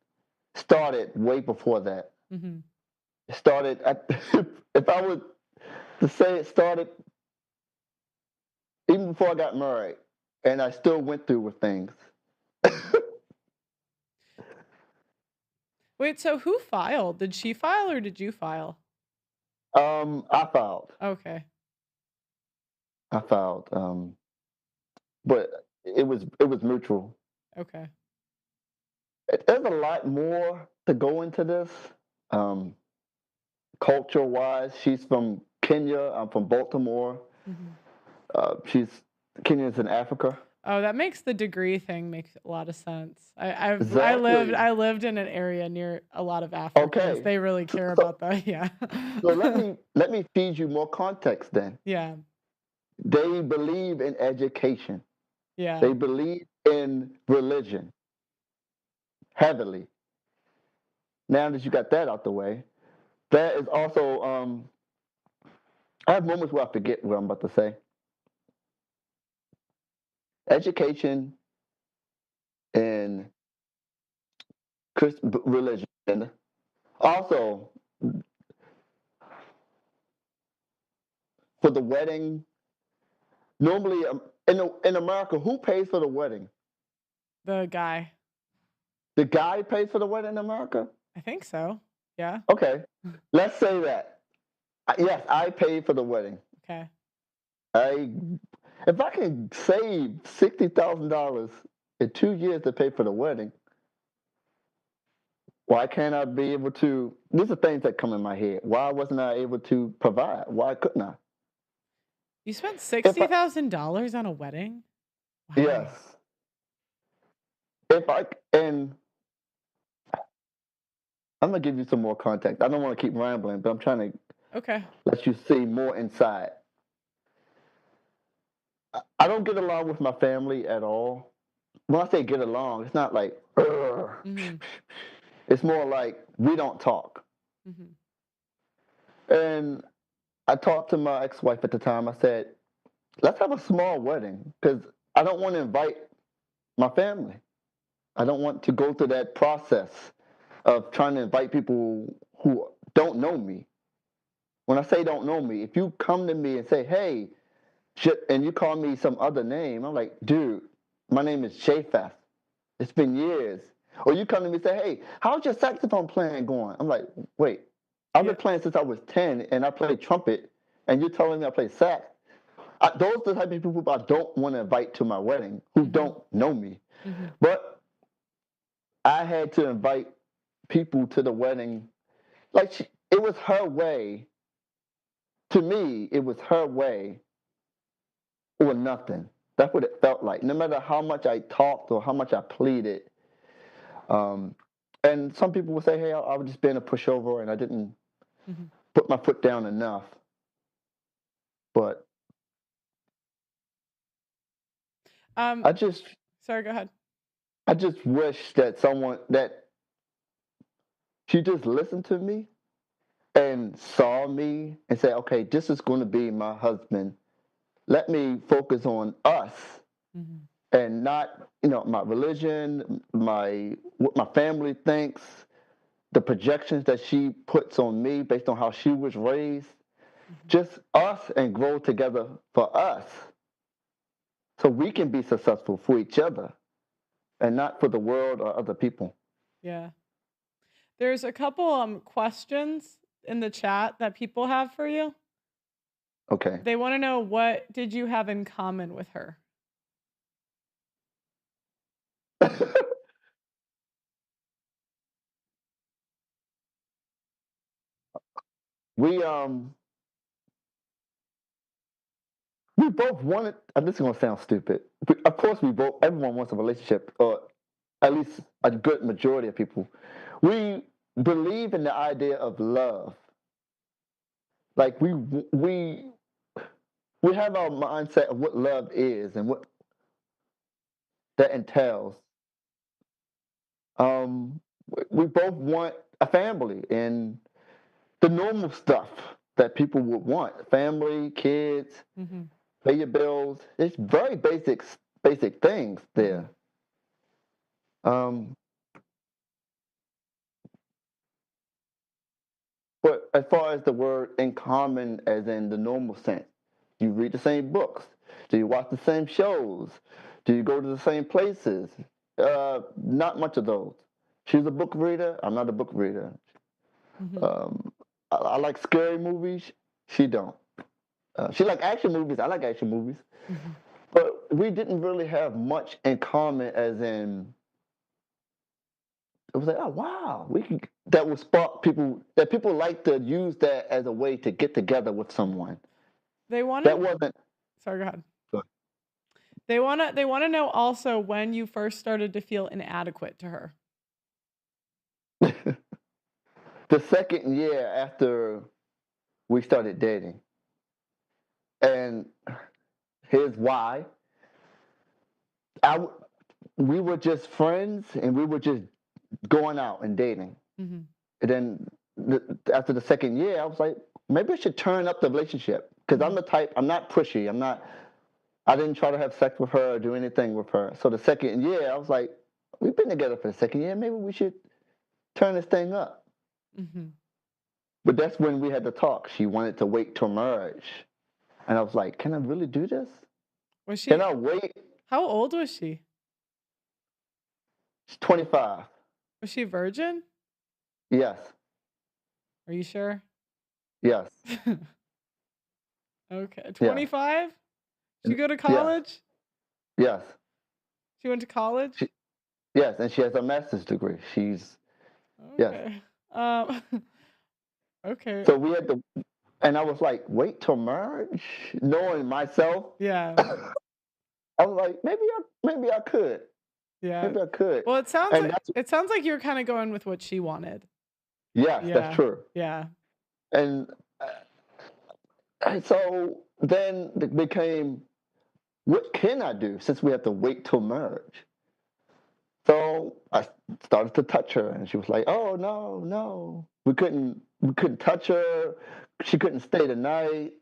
started way before that. Mm-hmm. It started, if I were to say it started even before I got married, and I still went through with things. Wait, so who filed? Did she file or did you file? I filed. Okay. I filed. But it was mutual. Okay. There's a lot more to go into this. Culture-wise, she's from Kenya. I'm from Baltimore. Mm-hmm. Kenya's in Africa. Oh, that makes the degree thing make a lot of sense. I Exactly. lived in an area near a lot of Africans. Okay. They really care about that. Yeah. So let me feed you more context then. Yeah. They believe in education. Yeah. They believe in religion heavily. Now that you got that out the way, that is also I have moments where I forget what I'm about to say. Education and religion. Also, for the wedding, normally in America, who pays for the wedding? The guy. The guy pays for the wedding in America? I think so. Yeah. Okay, let's say that. Yes, I paid for the wedding. Okay. If I can save $60,000 in 2 years to pay for the wedding, why can't I be able to? These are things that come in my head. Why wasn't I able to provide? Why couldn't I? You spent If I, $60,000 on a wedding? yes, Wow. if I and I'm gonna give you some more context. I don't want to keep rambling, but I'm trying to Okay. let you see more inside. I don't get along with my family at all. When I say get along, it's not like, "Ugh." Mm-hmm. It's more like we don't talk. Mm-hmm. And I talked to my ex-wife at the time. I said, let's have a small wedding because I don't want to invite my family. I don't want to go through that process of trying to invite people who don't know me. When I say don't know me, if you come to me and say, hey, and you call me some other name, I'm like, dude, my name is Japheth. It's been years. Or you come to me and say, hey, how's your saxophone playing going? I'm like, wait, I've been Yeah. playing since I was 10 and I play trumpet and you're telling me I play sax. Those are the type of people I don't want to invite to my wedding who Mm-hmm. don't know me. Mm-hmm. But I had to invite people to the wedding. Like it was her way. To me, it was her way or nothing. That's what it felt like. No matter how much I talked or how much I pleaded. Um, and some people would say, hey, I was just being a pushover and I didn't Mm-hmm. put my foot down enough. But Um, I just sorry, go ahead. I just wish that she just listened to me and saw me and said, okay, this is going to be my husband. Let me focus on us Mm-hmm. and not, my religion, what my family thinks, the projections that she puts on me based on how she was raised. Mm-hmm. Just us and grow together for us so we can be successful for each other and not for the world or other people. Yeah. There's a couple questions in the chat that people have for you. Okay. They want to know, what did you have in common with her? we we both wanted, and this is gonna sound stupid. Of course everyone wants a relationship, or at least a good majority of people. We believe in the idea of love. Like we have our mindset of what love is and what that entails. We both want a family and the normal stuff that people would want: family, kids, Mm-hmm. pay your bills. It's very basic things Mm-hmm. there. Um, but as far as the word in common, as in the normal sense, you read the same books. Do you watch the same shows? Do you go to the same places? Not much of those. She's a book reader. I'm not a book reader. Mm-hmm. Um, I like scary movies. She don't. She like action movies. I like action movies. Mm-hmm. But we didn't really have much in common, as in it was like, oh wow, we can. That would spark people. That people like to use that as a way to get together with someone. They want That to. wasn't. Sorry, go ahead. They want to know also when you first started to feel inadequate to her. The second year after we started dating, and here's why. I we were just friends, and we were just going out and dating. Mm-hmm. And then after the second year, I was like, maybe I should turn up the relationship because Mm-hmm. I'm the type. I'm not pushy. I'm not. I didn't try to have sex with her or do anything with her. So the second year, I was like, we've been together for the second year. Maybe we should turn this thing up. Mm-hmm. But that's when we had to talk. She wanted to wait till marriage. And I was like, can I really do this? Was Can she? I wait? How old was she? She's 25. Was she a virgin? Yes. Are you sure? Yes. Okay. Yeah. 25? Did you go to Yes. college? Yes. She went to college? She, yes, and she has a master's degree. Yes. Okay. Okay. So we had to, and I was like, wait till marriage, knowing myself. Yeah. I was like, maybe I could, Yeah. maybe I could, Well, and that's it sounds like you were kind of going with what she wanted. yes, that's Yeah. true. Yeah. And so then it became, what can I do since we have to wait till marriage? So I started to touch her, and she was like, "Oh no, no, we couldn't touch her. She couldn't stay the night.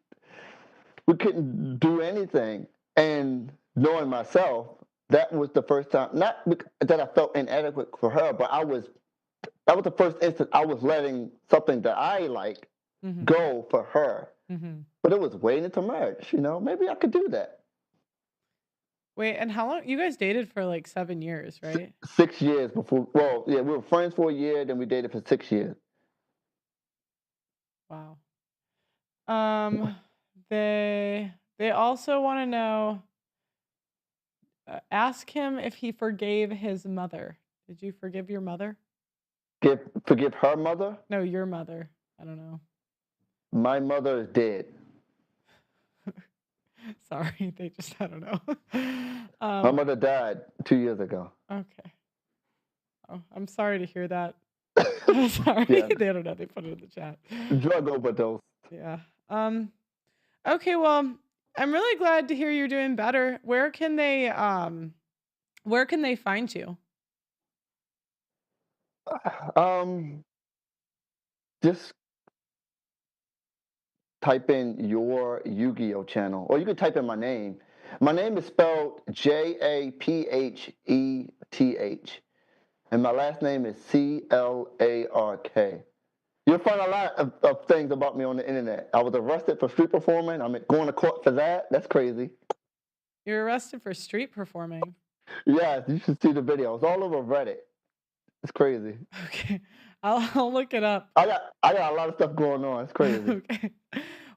We couldn't do anything." And knowing myself, that was the first time, not that I felt inadequate for her, but that was the first instant I was letting something that I like Mhm. go for her. Mhm. But it was waiting until marriage. Maybe I could do that. Wait, and how long you guys dated for like 7 years, right? 6 years before. Well, yeah, we were friends for a year, then we dated for 6 years. Wow. Um they also want to know ask him if he forgave his mother. Did you forgive your mother? Forgive her mother. No, your mother. I don't know. My mother is dead. Sorry, they just I don't know. My mother died 2 years ago. Okay. Oh, I'm sorry to hear that. Sorry. Yeah, They don't know. They put it in the chat. drug overdose. Yeah. Okay, well, I'm really glad to hear you're doing better. Where can they find you? Um, just type in your Yu-Gi-Oh channel, or you could type in my name. My name is spelled Japheth, and my last name is Clark. You'll find a lot of things about me on the internet. I was arrested for street performing. I'm going to court for that. That's crazy. You're arrested for street performing. Yes, you should see the video. It's all over Reddit. It's crazy. Okay. I'll look it up. I got a lot of stuff going on. It's crazy. Okay.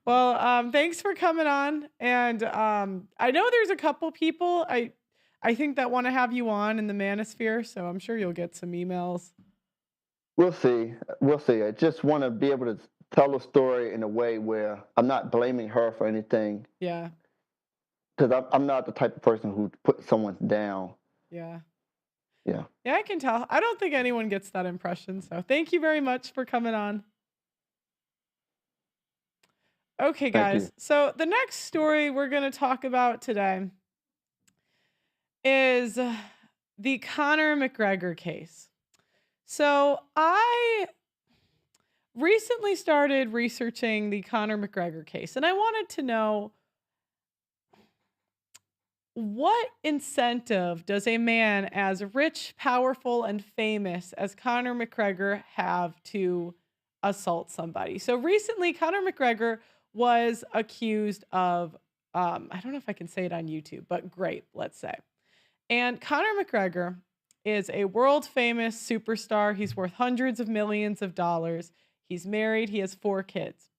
Well, thanks for coming on. And I know there's a couple people I think that want to have you on in the manosphere, so I'm sure you'll get some emails. We'll see. We'll see. I just want to be able to tell a story in a way where I'm not blaming her for anything, Yeah. because I'm not the type of person who puts someone down. Yeah. Yeah. Yeah, I can tell. I don't think anyone gets that impression. So thank you very much for coming on. Okay, Thank guys. you. So the next story we're going to talk about today is the Conor McGregor case. So I recently started researching the Conor McGregor case, and I wanted to know what incentive does a man as rich, powerful, and famous as Conor McGregor have to assault somebody? So recently, Conor McGregor was accused of, I don't know if I can say it on YouTube, but grape, let's say. And Conor McGregor is a world famous superstar. He's worth hundreds of millions of dollars. He's married. He has 4 kids.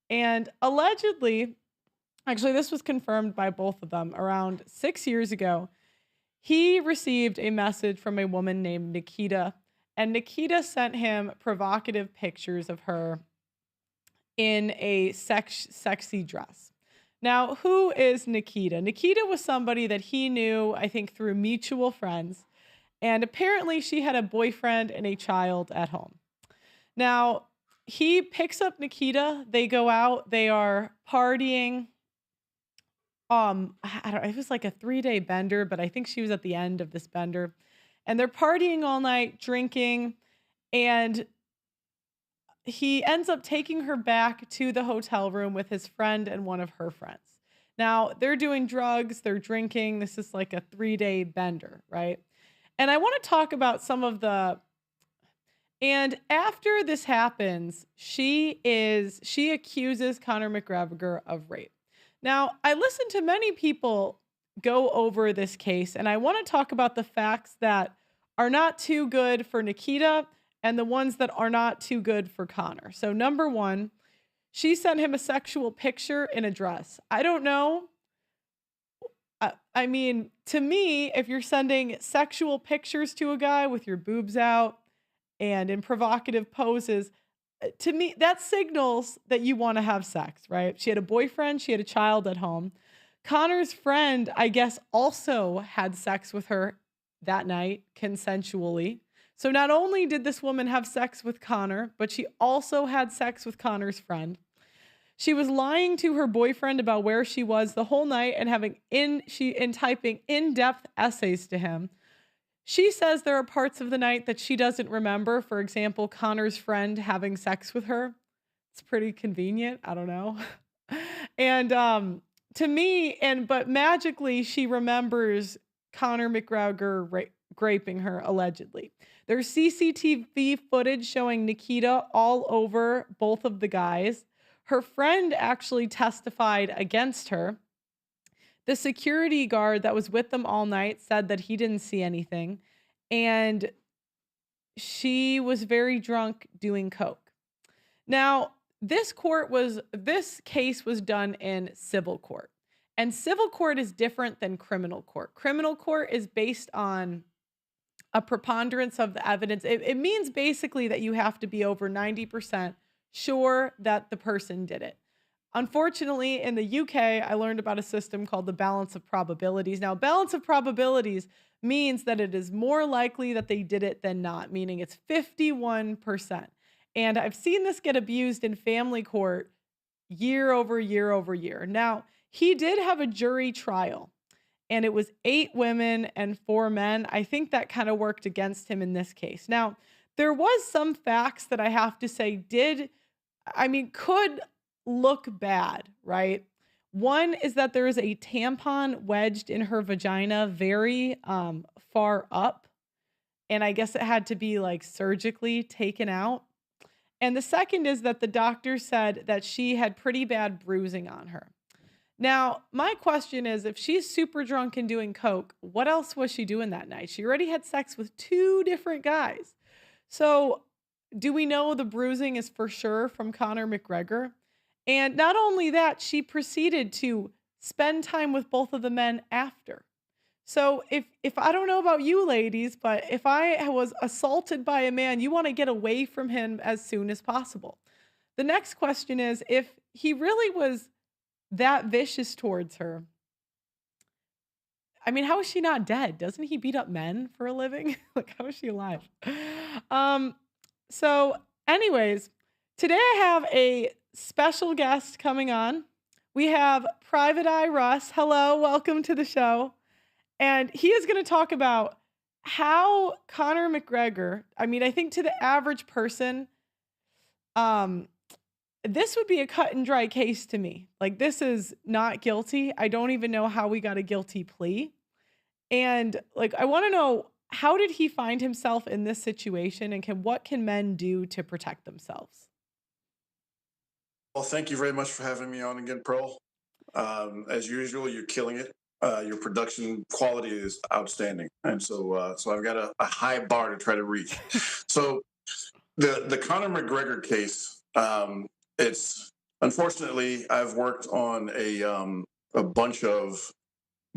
And allegedly, actually, this was confirmed by both of them around 6 years ago. He received a message from a woman named Nikita, and Nikita sent him provocative pictures of her in a sexy dress. Now, who is Nikita? Nikita was somebody that he knew, I think, through mutual friends, and apparently she had a boyfriend and a child at home. Now, he picks up Nikita. They go out. They are partying. I don't, it was like a 3-day bender, but I think she was at the end of this bender. And they're partying all night, drinking, and he ends up taking her back to the hotel room with his friend and one of her friends. Now, they're doing drugs, they're drinking. This is like a 3-day bender, right? And I want to talk about some of the and after this happens, she accuses Conor McGregor of rape. Now, I listened to many people go over this case, and I want to talk about the facts that are not too good for Nikita and the ones that are not too good for Conor. So number one, she sent him a sexual picture in a dress. I don't know. I mean, to me, if you're sending sexual pictures to a guy with your boobs out and in provocative poses, to me, that signals that you want to have sex, right? She had a boyfriend, she had a child at home. Conor's friend, I guess, also had sex with her that night consensually. So not only did this woman have sex with Conor, but she also had sex with Conor's friend. She was lying to her boyfriend about where she was the whole night and typing in-depth essays to him. She says there are parts of the night that she doesn't remember. For example, Conor's friend having sex with her. It's pretty convenient. I don't know. And to me, but magically she remembers Conor McGregor raping her allegedly. There's CCTV footage showing Nikita all over both of the guys. Her friend actually testified against her. The security guard that was with them all night said that he didn't see anything. And she was very drunk doing coke. Now, this case was done in civil court. And civil court is different than criminal court. Criminal court is based on a preponderance of the evidence. It means basically that you have to be over 90% sure that the person did it. Unfortunately, in the UK, I learned about a system called the balance of probabilities. Now, balance of probabilities means that it is more likely that they did it than not, meaning it's 51%. And I've seen this get abused in family court year over year over year. Now, he did have a jury trial, and it was 8 women and 4 men. I think that kind of worked against him in this case. Now, there was some facts that I have to say could look bad, right? One is that there is a tampon wedged in her vagina very far up. And I guess it had to be like surgically taken out. And the second is that the doctor said that she had pretty bad bruising on her. Now, my question is, if she's super drunk and doing coke, what else was she doing that night? She already had sex with 2 different guys. So do we know the bruising is for sure from Conor McGregor? And not only that, she proceeded to spend time with both of the men after. So if I don't know about you ladies, but if I was assaulted by a man, you want to get away from him as soon as possible. The next question is, if he really was that vicious towards her, I mean, how is she not dead? Doesn't he beat up men for a living? Like, how is she alive? So anyways, today I have a special guest coming on. We have Private Eye Russ. Hello, welcome to the show. And he is going to talk about how Conor McGregor, I think to the average person, this would be a cut and dry case to me. Like, this is not guilty. I don't even know how we got a guilty plea. And like, I want to know, how did he find himself in this situation, and what can men do to protect themselves? Well, thank you very much for having me on again, Pearl. As usual, you're killing it. Your production quality is outstanding, and so I've got a high bar to try to reach. So the Conor McGregor case, it's unfortunately I've worked on a bunch of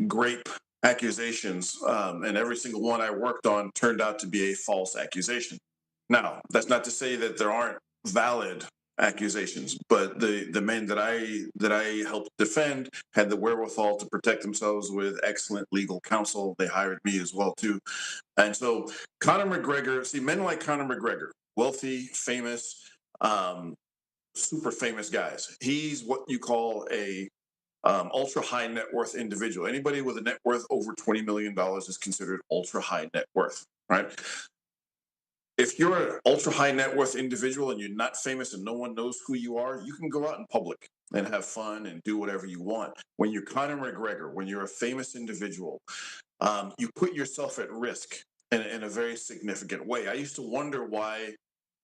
grape accusations, and every single one I worked on turned out to be a false accusation. Now, that's not to say that there aren't valid accusations, but the men that I helped defend had the wherewithal to protect themselves with excellent legal counsel. They hired me as well too. And so Conor McGregor, see, men like Conor McGregor, wealthy, famous, super famous guys. He's what you call a ultra high net worth individual. Anybody with a net worth over $20 million is considered ultra high net worth, right? If you're an ultra high net worth individual and you're not famous and no one knows who you are, you can go out in public and have fun and do whatever you want. When you're Conor McGregor, when you're a famous individual, you put yourself at risk in a very significant way. I used to wonder why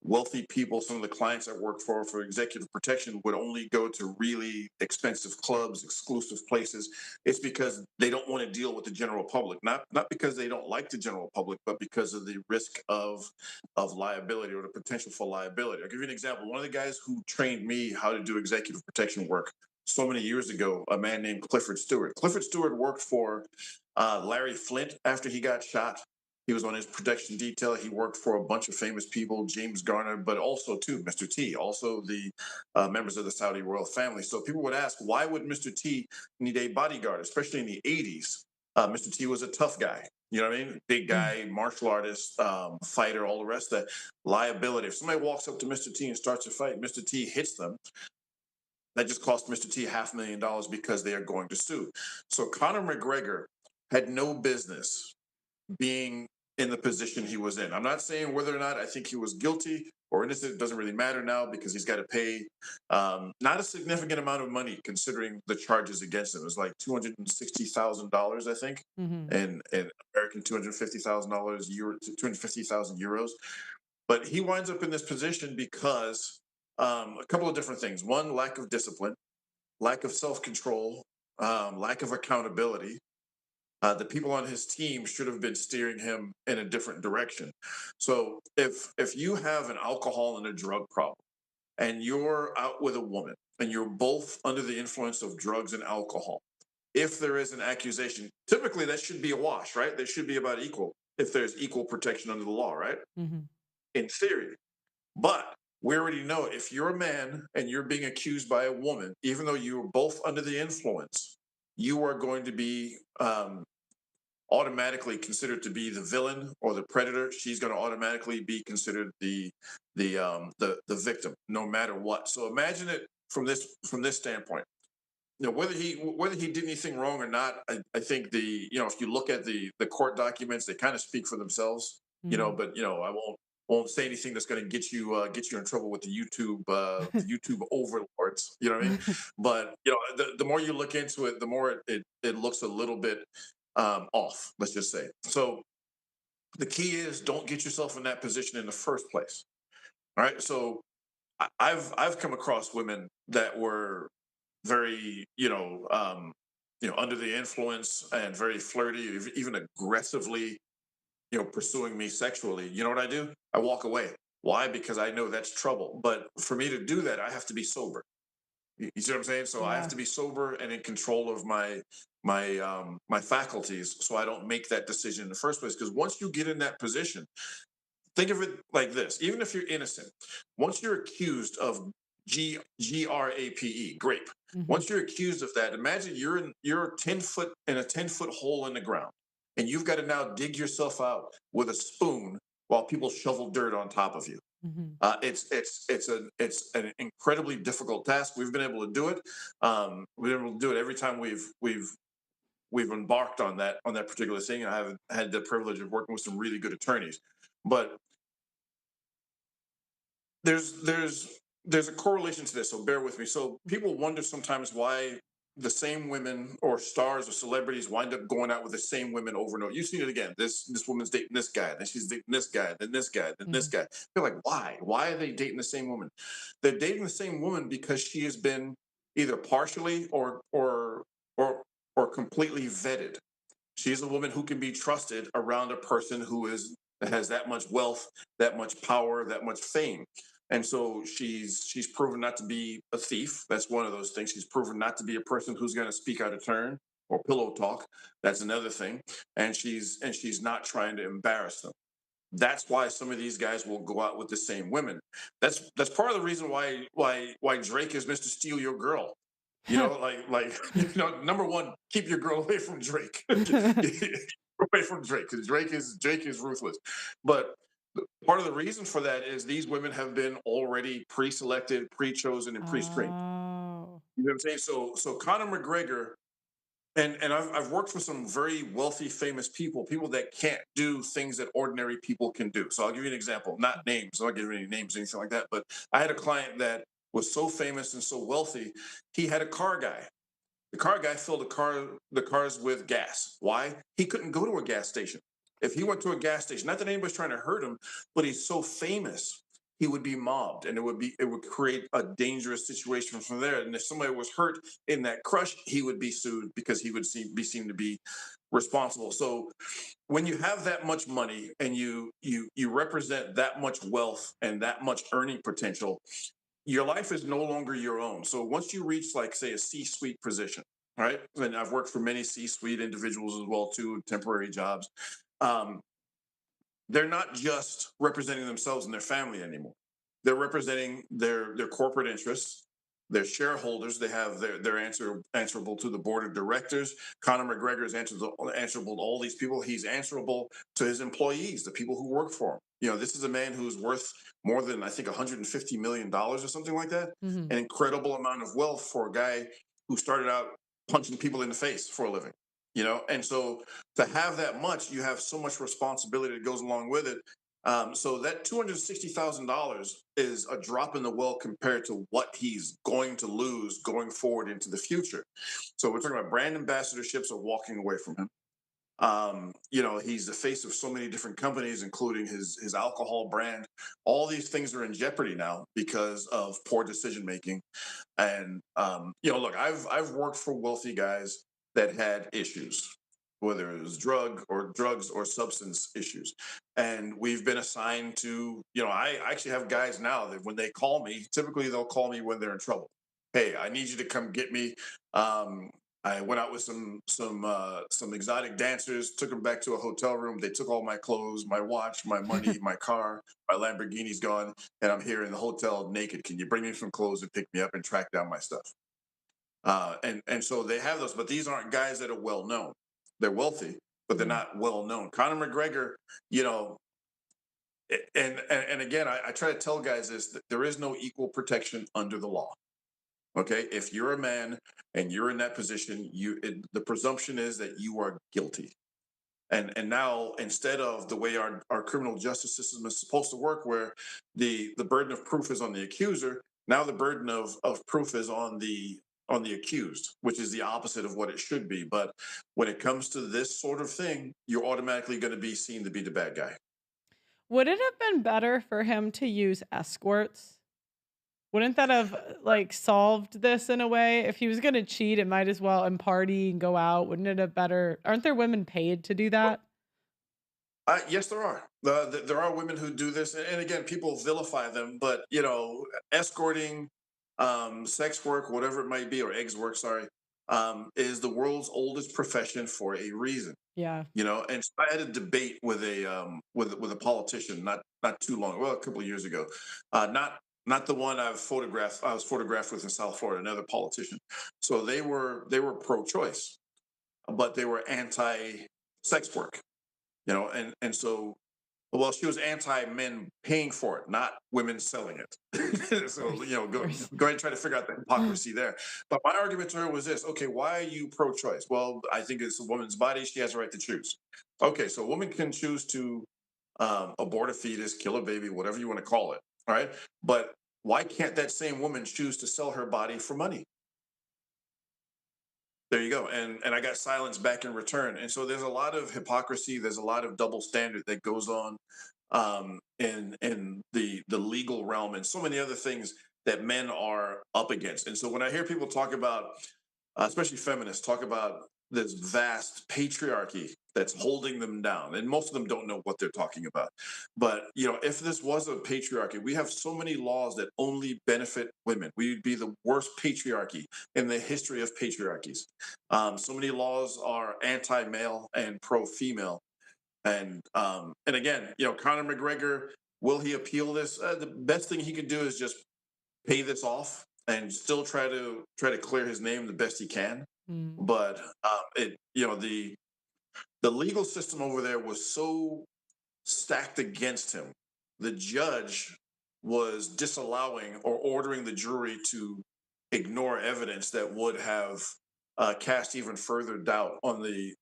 wealthy people, some of the clients I work for executive protection, would only go to really expensive clubs, exclusive places. It's because they don't want to deal with the general public, not because they don't like the general public, but because of the risk of liability or the potential for liability. I'll give you an example. One of the guys who trained me how to do executive protection work so many years ago, a man named Clifford Stewart. Clifford Stewart worked for Larry Flint after he got shot. He was on his protection detail. He worked for a bunch of famous people, James Garner, but also too Mr. T, also the members of the Saudi royal family. So people would ask, why would Mr. T need a bodyguard, especially in the 80s? Mr. T was a tough guy. You know what I mean? Big guy, martial artist, fighter, all the rest of that. Liability. If somebody walks up to Mr. T and starts a fight, Mr. T hits them. That just cost Mr. T $500,000 because they are going to sue. So Conor McGregor had no business being in the position he was in. I'm not saying whether or not I think he was guilty or innocent. It doesn't really matter now because he's got to pay not a significant amount of money considering the charges against him. It was like $260,000, I think, and American $250,000 euro, 250,000 euros. But he winds up in this position because a couple of different things. One, lack of discipline, lack of self-control, lack of accountability. The people on his team should have been steering him in a different direction. So if you have an alcohol and a drug problem, and you're out with a woman, and you're both under the influence of drugs and alcohol, if there is an accusation, typically that should be a wash, right? They should be about equal if there's equal protection under the law, right? In theory. But we already know if you're a man and you're being accused by a woman, even though you were both under the influence, you are going to be automatically considered to be the villain or the predator. She's going to automatically be considered the victim, no matter what. So imagine it from this standpoint. You know, whether he did anything wrong or not, I think if you look at the court documents, they kind of speak for themselves. But I won't say anything that's going to get you in trouble with the YouTube overlords. You know what I mean? But the more you look into it, the more it looks a little bit off. Let's just say. So the key is don't get yourself in that position in the first place. All right. So I've come across women that were very under the influence and very flirty, even aggressively pursuing me sexually. You know what I do? I walk away. Why? Because I know that's trouble. But for me to do that, I have to be sober. You see what I'm saying? So I have to be sober and in control of my faculties, so I don't make that decision in the first place. Because once you get in that position, think of it like this: even if you're innocent, once you're accused of grape. Once you're accused of that, imagine you're 10 foot in a 10-foot hole in the ground, and you've got to now dig yourself out with a spoon while people shovel dirt on top of you. It's an incredibly difficult task. We've been able to do it. We've been able to do it every time we've embarked on that particular thing. I have had the privilege of working with some really good attorneys, but there's a correlation to this, so bear with me. So people wonder sometimes why the same women or stars or celebrities wind up going out with the same women over and over. You've seen it again. This woman's dating this guy, then she's dating this guy, then this guy, then this guy. They're like, why? Why are they dating the same woman? They're dating the same woman because she has been either partially or completely vetted. She's a woman who can be trusted around a person who has that much wealth, that much power, that much fame. And so she's proven not to be a thief. That's one of those things. She's proven not to be a person who's going to speak out of turn or pillow talk. That's another thing. And she's not trying to embarrass them. That's why some of these guys will go out with the same women. That's part of the reason why Drake is Mr. Steal Your Girl. Number one, keep your girl away from Drake. Away from Drake, because Drake is ruthless. But part of the reason for that is these women have been already pre-selected, pre-chosen, and pre-screened. You know what I'm saying? So Conor McGregor, and I've worked with some very wealthy, famous people that can't do things that ordinary people can do. So I'll give you an example, not names. I'm not giving any names, anything like that. But I had a client that was so famous and so wealthy, he had a car guy. The car guy filled the cars with gas. Why? He couldn't go to a gas station. If he went to a gas station, not that anybody's trying to hurt him, but he's so famous he would be mobbed, and it would create a dangerous situation from there. And if somebody was hurt in that crush, he would be sued because he would be seen to be responsible. So when you have that much money and you represent that much wealth and that much earning potential, your life is no longer your own. So once you reach, like, say, a C-suite position, right? And I've worked for many C-suite individuals as well too, temporary jobs. Um, they're not just representing themselves and their family anymore. They're representing their corporate interests, their shareholders. They have they're answerable to the board of directors. Conor McGregor is answerable to all these people. He's answerable to his employees, the people who work for him. You know, this is a man who's worth more than, I think, $150 million or something like that. Mhm. An incredible amount of wealth for a guy who started out punching people in the face for a living. You know, and so to have that much, you have so much responsibility that goes along with it. So that $260,000 is a drop in the well compared to what he's going to lose going forward into the future. So we're talking about brand ambassadorships are walking away from him. You know, he's the face of so many different companies, including his alcohol brand. All these things are in jeopardy now because of poor decision making. And you know, look, I've worked for wealthy guys that had issues, whether it was drugs or substance issues. And we've been assigned to, you know, I actually have guys now that when they call me, typically they'll call me when they're in trouble. Hey, I need you to come get me. I went out with some exotic dancers, took them back to a hotel room. They took all my clothes, my watch, my money, my car, my Lamborghini's gone, and I'm here in the hotel naked. Can you bring me some clothes and pick me up and track down my stuff? And so they have those, but these aren't guys that are well known. They're wealthy, but they're not well known. Conor McGregor, you know, and again, I try to tell guys this: that there is no equal protection under the law. Okay, if you're a man and you're in that position, the presumption is that you are guilty. And now, instead of the way our criminal justice system is supposed to work, where the burden of proof is on the accuser, now the burden of proof is on the accused, which is the opposite of what it should be. But when it comes to this sort of thing, you're automatically going to be seen to be the bad guy. Would it have been better for him to use escorts? Wouldn't that have, like, solved this in a way? If he was gonna cheat, it might as well and party and go out. Wouldn't it have better aren't there women paid to do that? Yes, there are. There are women who do this, and again, people vilify them. But you know, escorting, sex work, whatever it might be, or eggs work, sorry, is the world's oldest profession for a reason. Yeah. You know, and so I had a debate with a politician not too long, well, a couple of years ago, not the one I was photographed with in South Florida, another politician. So they were pro-choice, but they were anti-sex work. You know, and so, well, she was anti-men paying for it, not women selling it. Of So, course, you know, of go course. go ahead and try to figure out the hypocrisy there. But my argument to her was this: okay, why are you pro-choice? Well, I think it's a woman's body; she has a right to choose. Okay, so a woman can choose to abort a fetus, kill a baby, whatever you want to call it. All right, but why can't that same woman choose to sell her body for money? There you go. And I got silence back in return. And so there's a lot of hypocrisy. There's a lot of double standard that goes on in the legal realm and so many other things that men are up against. And so when I hear people talk about, especially feminists, talk about this vast patriarchy that's holding them down, and most of them don't know what they're talking about. But you know, if this was a patriarchy, we have so many laws that only benefit women. We would be the worst patriarchy in the history of patriarchies. So many laws are anti-male and pro-female, and again, you know, Conor McGregor, will he appeal this? The best thing he could do is just pay this off and still try to clear his name the best he can. Mm. But it, you know, the legal system over there was so stacked against him. The judge was disallowing or ordering the jury to ignore evidence that would have cast even further doubt on the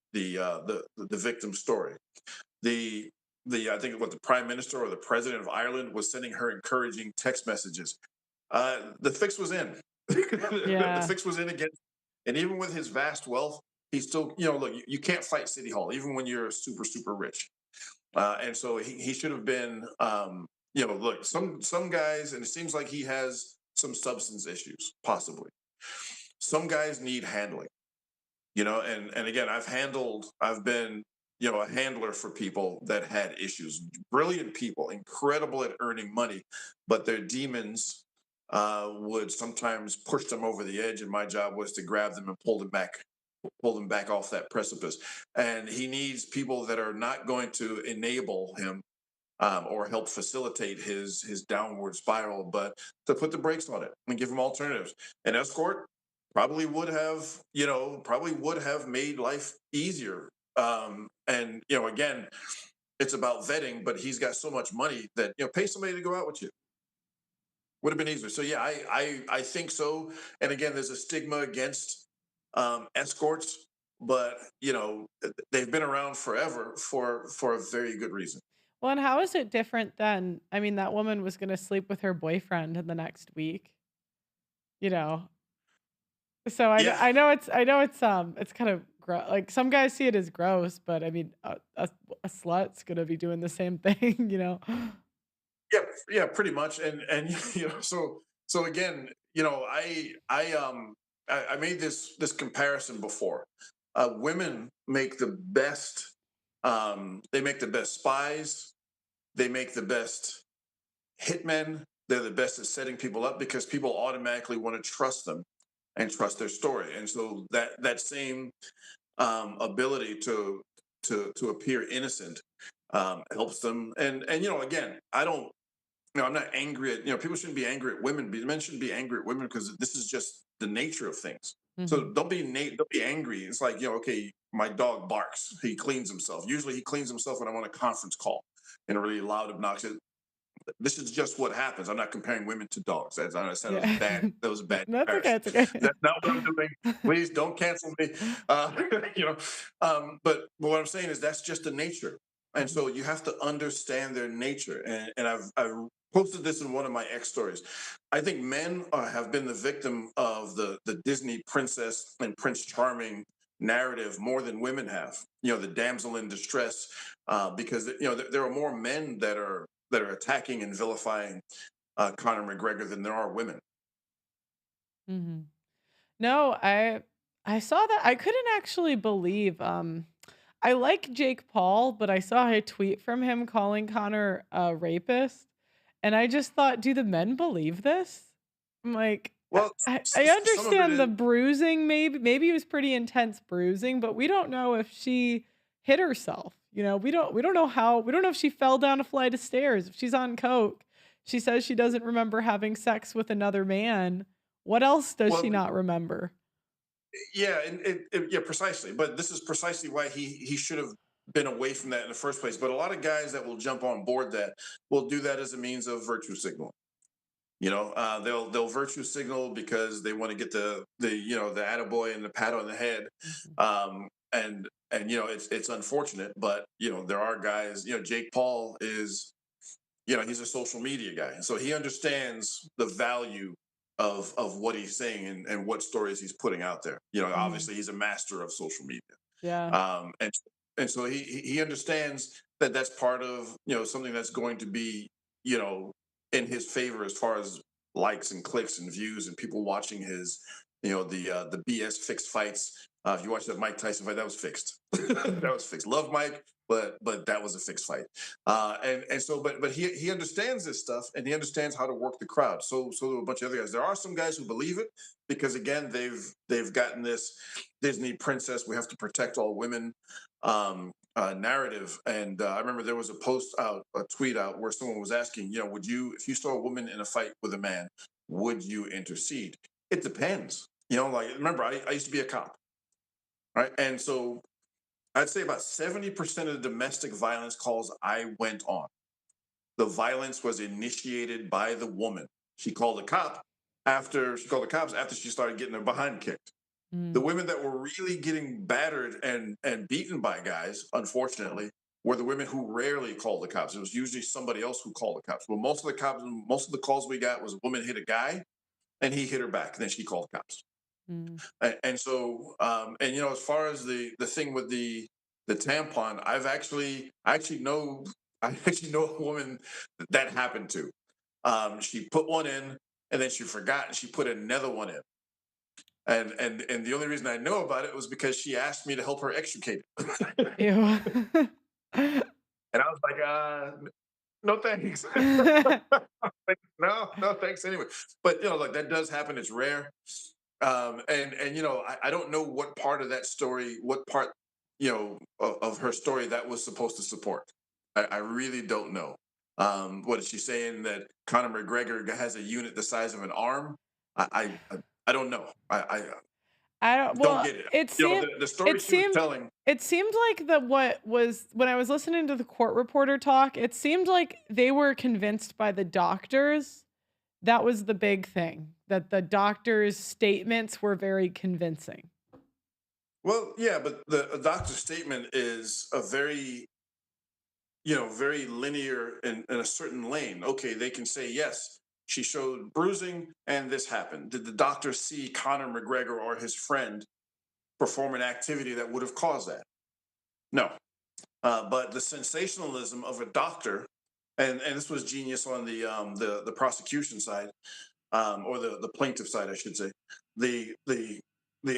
victim's story. The I think what the prime minister or the president of Ireland was sending her encouraging text messages. The fix was in. The Yeah. fix was in again, and even with his vast wealth, he's still, you know, look, you can't fight City Hall even when you're super rich. And so he should have been look, some guys, and it seems like he has some substance issues, possibly. Some guys need handling, and again, I've been, a handler for people that had issues, brilliant people, incredible at earning money, but their demons would sometimes push them over the edge, and my job was to grab them and pull them back off that precipice. And he needs people that are not going to enable him, or help facilitate his downward spiral, but to put the brakes on it and give him alternatives. An escort probably would have made life easier. And again, it's about vetting, but he's got so much money that pay somebody to go out with you would have been easier. So yeah, I think so. And again, there's a stigma against escorts, but they've been around forever for a very good reason. Well, and how is it different than, I mean, that woman was gonna sleep with her boyfriend in the next week, you know? So Yeah, I know it's kind of like some guys see it as gross, but I mean, a slut's gonna be doing the same thing, you know? yeah, yeah, pretty much. And so again, I made this comparison before. Women make the best. They make the best spies. They make the best hitmen. They're the best at setting people up because people automatically want to trust them and trust their story. And so that same ability to appear innocent helps them. And again, I don't. I'm not angry at, people shouldn't be angry at women. Men shouldn't be angry at women because this is just the nature of things. So Mhm. don't be angry. It's like, okay, my dog barks. He cleans himself. Usually he cleans himself when I'm on a conference call in a really loud, obnoxious. This is just what happens. I'm not comparing women to dogs. I said it was Yeah. bad. That was a bad No, it's okay, comparison. it's okay. That's not what I'm doing. Please don't cancel me. Uh, you know, but what I'm saying is that's just the nature, and Mhm. so you have to understand their nature. And I've posted this in one of my X stories. I think men have been the victim of the Disney princess and Prince Charming narrative more than women have. The damsel in distress, because there are more men that are attacking and vilifying Conor McGregor than there are women. Mhm. No, I saw that. I couldn't actually believe, I like Jake Paul, but I saw a tweet from him calling Connor a rapist, and I just thought, "Do the men believe this?" I'm like, Well, I some of it understand is. the bruising, maybe it was pretty intense bruising, but we don't know if she hit herself, we don't know if she fell down a flight of stairs, if she's on coke. She says she doesn't remember having sex with another man. What else does she Well, not remember? yeah, and yeah, precisely. But this is precisely why he should have been away from that in the first place. But a lot of guys that will jump on board that will do that as a means of virtue signaling. They'll virtue signal because they want to get the attaboy and the pat on the head, Mhm. and it's unfortunate, but there are guys. Jake Paul is, he's a social media guy, so he understands the value of what he's saying and what stories he's putting out there. Mhm. Obviously he's a master of social media, Yeah. and so he understands that that's part of something that's going to be you know in his favor as far as likes and clicks and views and people watching his the BS fixed fights. If you watch that Mike Tyson fight, that was fixed. That Mhm. was fixed. Love Mike, but that was a fixed fight. And so but he understands this stuff and he understands how to work the crowd. So do a bunch of other guys. There are some guys who believe it because again they've gotten this Disney princess. We have to protect all women narrative. And I remember there was a tweet out where someone was asking, would you, if you saw a woman in a fight with a man, would you intercede? It depends. Like remember, I used to be a cop, right? And so I'd say about 70% of the domestic violence calls I went on, the violence was initiated by the woman. She called the cops after she started getting her behind kicked. The Mm. women that were really getting battered and beaten by guys, unfortunately, were the women who rarely called the cops. It was usually somebody else who called the cops. Well, most of the calls we got was a woman hit a guy and he hit her back, and then she called the cops. Mm. And so, as far as the thing with the tampon, I actually know I actually know a woman that happened to. She put one in, and then she forgot, and she put another one in. And the only reason I know about it was because she asked me to help her extricate it. Ew. And I was like, no thanks. Like, no thanks anyway. But like that does happen. It's rare. And I don't know what part of that story, what part, of her story that was supposed to support. I really don't know. What is she saying, that Conor McGregor has a unit the size of an arm? I don't know. I don't. Don't Well, get it. it seemed. The story It she was seemed. telling. It seemed like what was when I was listening to the court reporter talk. It seemed like they were convinced by the doctors. That was the big thing. That the doctors' statements were very convincing. Well, yeah, but the doctor's statement is a very, very linear in a certain lane. Okay, they can say, yes, she showed bruising and this happened. Did the doctor see Conor McGregor or his friend perform an activity that would have caused that? No. But the sensationalism of a doctor, and this was genius on the prosecution side, or the plaintiff side, I should say. The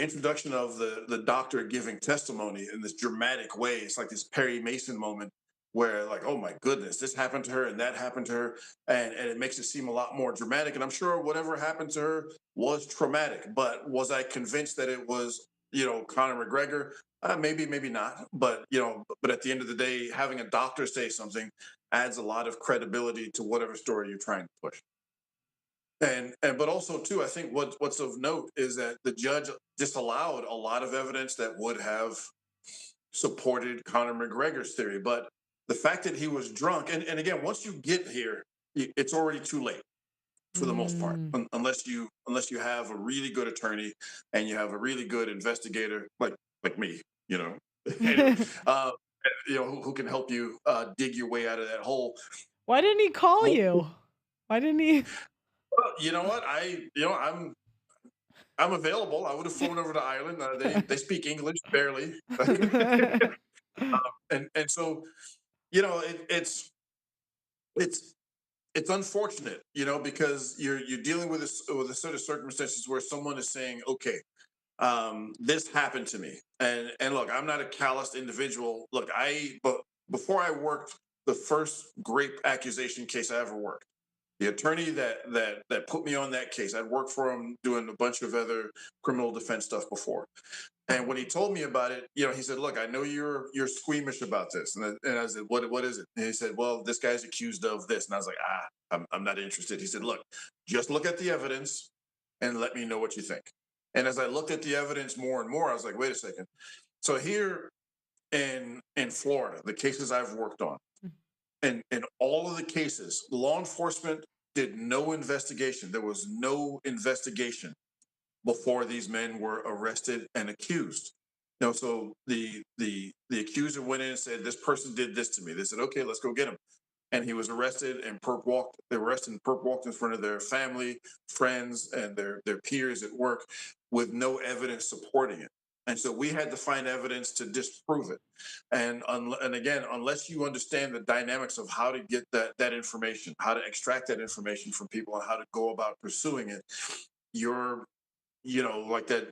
introduction of the doctor giving testimony in this dramatic way. It's like this Perry Mason moment where, like, oh my goodness, this happened to her and that happened to her, and it makes it seem a lot more dramatic. And I'm sure whatever happened to her was traumatic. But was I convinced that it was, Conor McGregor? Maybe, maybe not. But but at the end of the day, having a doctor say something adds a lot of credibility to whatever story you're trying to push. And but also too, I think what's of note is that the judge disallowed a lot of evidence that would have supported Conor McGregor's theory. But the fact that he was drunk, and again, once you get here, it's already too late for the most part, Mm. unless you have a really good attorney and you have a really good investigator like me, anyway, uh, who can help you dig your way out of that hole. Why didn't he call Well, you? Why didn't he? you know what? I'm available. I would have flown over to Ireland. They speak English barely, and so it's it's unfortunate, because you're dealing with a set of circumstances where someone is saying, okay, this happened to me, and look, I'm not a calloused individual. Look, but before I worked the first grape accusation case I ever worked. The attorney that put me on that case, I'd worked for him doing a bunch of other criminal defense stuff before. And when he told me about it, he said, "Look, I know you're squeamish about this." And I said, "What is it?" And he said, "Well, this guy's accused of this." And I was like, I'm not interested." He said, "Look, just look at the evidence and let me know what you think." And as I looked at the evidence more and more, I was like, "Wait a second." So here in Florida, the cases I've worked on, and in all of the cases, law enforcement did no investigation. There was no investigation before these men were arrested and accused. So the accuser went in and said, "This person did this to me." They said, "Okay, let's go get him." And he was arrested, and They were arrested, and Perp walked in front of their family, friends, and their peers at work with no evidence supporting it. And so we had to find evidence to disprove it. And again, unless you understand the dynamics of how to get that information, how to extract that information from people, and how to go about pursuing it, you're, like that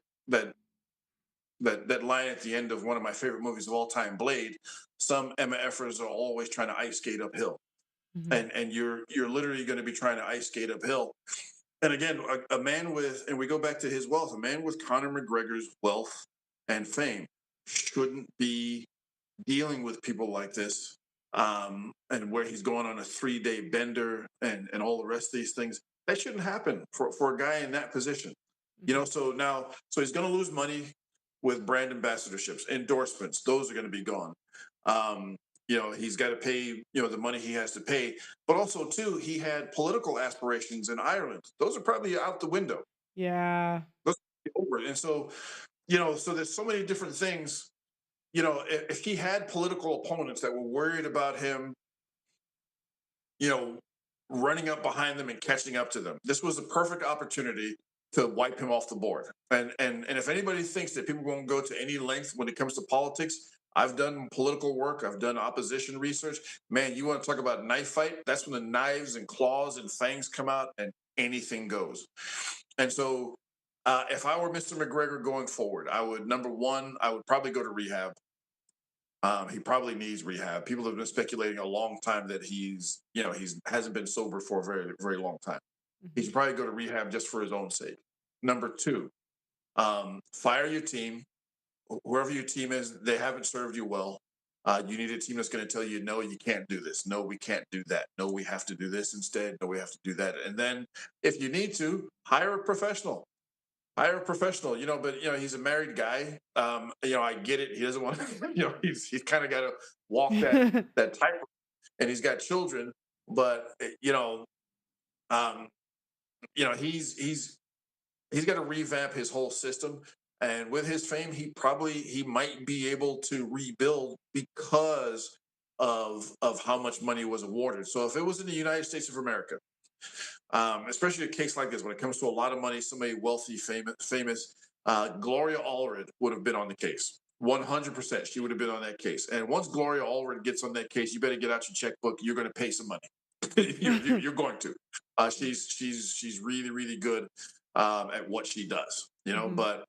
line at the end of one of my favorite movies of all time, Blade. Some MFers are always trying to ice skate uphill, Mhm. and you're literally going to be trying to ice skate uphill. And again, a man with, and we go back to his wealth, a man with Conor McGregor's wealth and fame shouldn't be dealing with people like this, and where he's going on a 3-day bender and all the rest of these things. That shouldn't happen for a guy in that position. So he's going to lose money with brand ambassadorships, endorsements. Those are going to be gone. He's got to pay, the money he has to pay. But also, too, he had political aspirations in Ireland. Those are probably out the window. Yeah. Those are over. And so, so there's so many different things. If he had political opponents that were worried about him, running up behind them and catching up to them, this was a perfect opportunity to wipe him off the board. And if anybody thinks that people won't go to any length when it comes to politics, I've done political work. I've done opposition research. Man, you want to talk about knife fight? That's when the knives and claws and fangs come out and anything goes. And so if I were Mr. McGregor going forward, I would, number one, I would probably go to rehab. He probably needs rehab. People have been speculating a long time that he's hasn't been sober for a very, very long time. He should probably go to rehab just for his own sake. Number two, fire your team. Whoever your team is, they haven't served you well. You need a team that's going to tell you, no, you can't do this. No, we can't do that. No, we have to do this instead. No, we have to do that. And then if you need to, hire a professional. Hire a professional, but he's a married guy. I get it. He doesn't want he's kind of got to walk that tightrope, and he's got children, but um, he's got to revamp his whole system. And with his fame, he might be able to rebuild because of how much money was awarded. So if it was in the United States of America, especially a case like this, when it comes to a lot of money, somebody wealthy, famous, Gloria Allred would have been on the case. 100%, she would have been on that case. And once Gloria Allred gets on that case, you better get out your checkbook. You're going to pay some money. You're going to. She's really, really good at what she does. But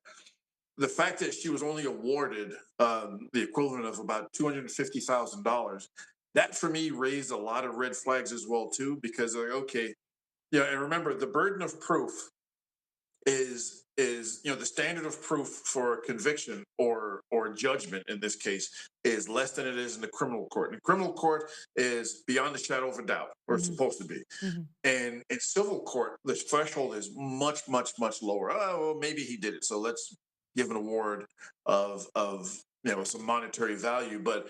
the fact that she was only awarded the equivalent of about $250,000, that for me raised a lot of red flags as well too, because okay. And remember, the burden of proof is the standard of proof for conviction or judgment in this case is less than it is in the criminal court. And the criminal court is beyond the shadow of a doubt, or it's supposed to be. And in civil court, the threshold is much, much, much lower. Oh, well, maybe he did it, so let's give an award of some monetary value. But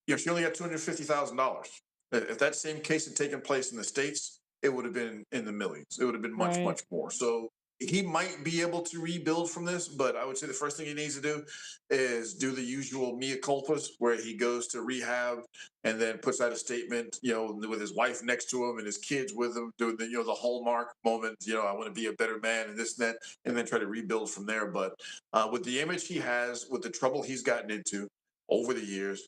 she only got $250,000. If that same case had taken place in the States, it would have been in the millions. It would have been much, much more. So he might be able to rebuild from this, but I would say the first thing he needs to do is do the usual mea culpas, where he goes to rehab and then puts out a statement, with his wife next to him and his kids with him, doing the hallmark moment, I want to be a better man and this and that, and then try to rebuild from there. But with the image he has, with the trouble he's gotten into over the years,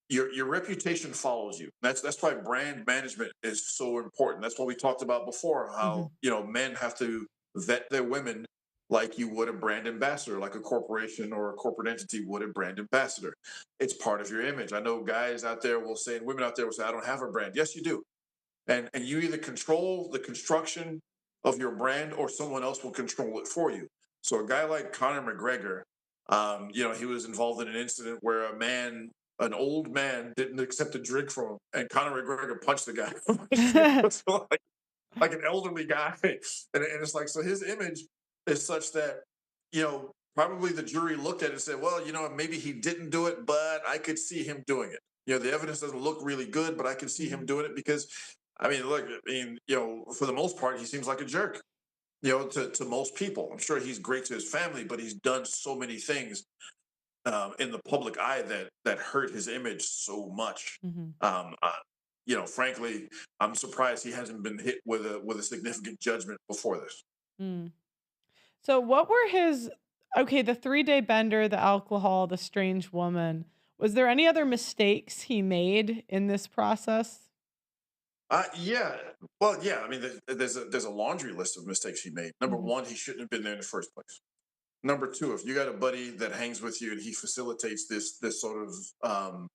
your reputation follows you. That's why brand management is so important. That's what we talked about before, how men have to vet their women like you would a brand ambassador, like a corporation or a corporate entity would a brand ambassador. It's part of your image. I know guys out there will say, and women out there will say, I don't have a brand. Yes, you do. And you either control the construction of your brand or someone else will control it for you. So a guy like Conor McGregor, he was involved in an incident where an old man didn't accept a drink from him, and Conor McGregor punched the guy. So like an elderly guy. And it's like, so his image is such that, probably the jury looked at it and said, well, maybe he didn't do it, but I could see him doing it. The evidence doesn't look really good, but I can see him doing it because, for the most part, he seems like a jerk, to most people. I'm sure he's great to his family, but he's done so many things in the public eye that hurt his image so much. Frankly, I'm surprised he hasn't been hit with a significant judgment before this. So what were the 3-day bender, the alcohol, the strange woman? Was there any other mistakes he made in this process? Yeah. Well, yeah. I mean, there's a laundry list of mistakes he made. Number one, he shouldn't have been there in the first place. Number two, if you got a buddy that hangs with you and he facilitates this sort of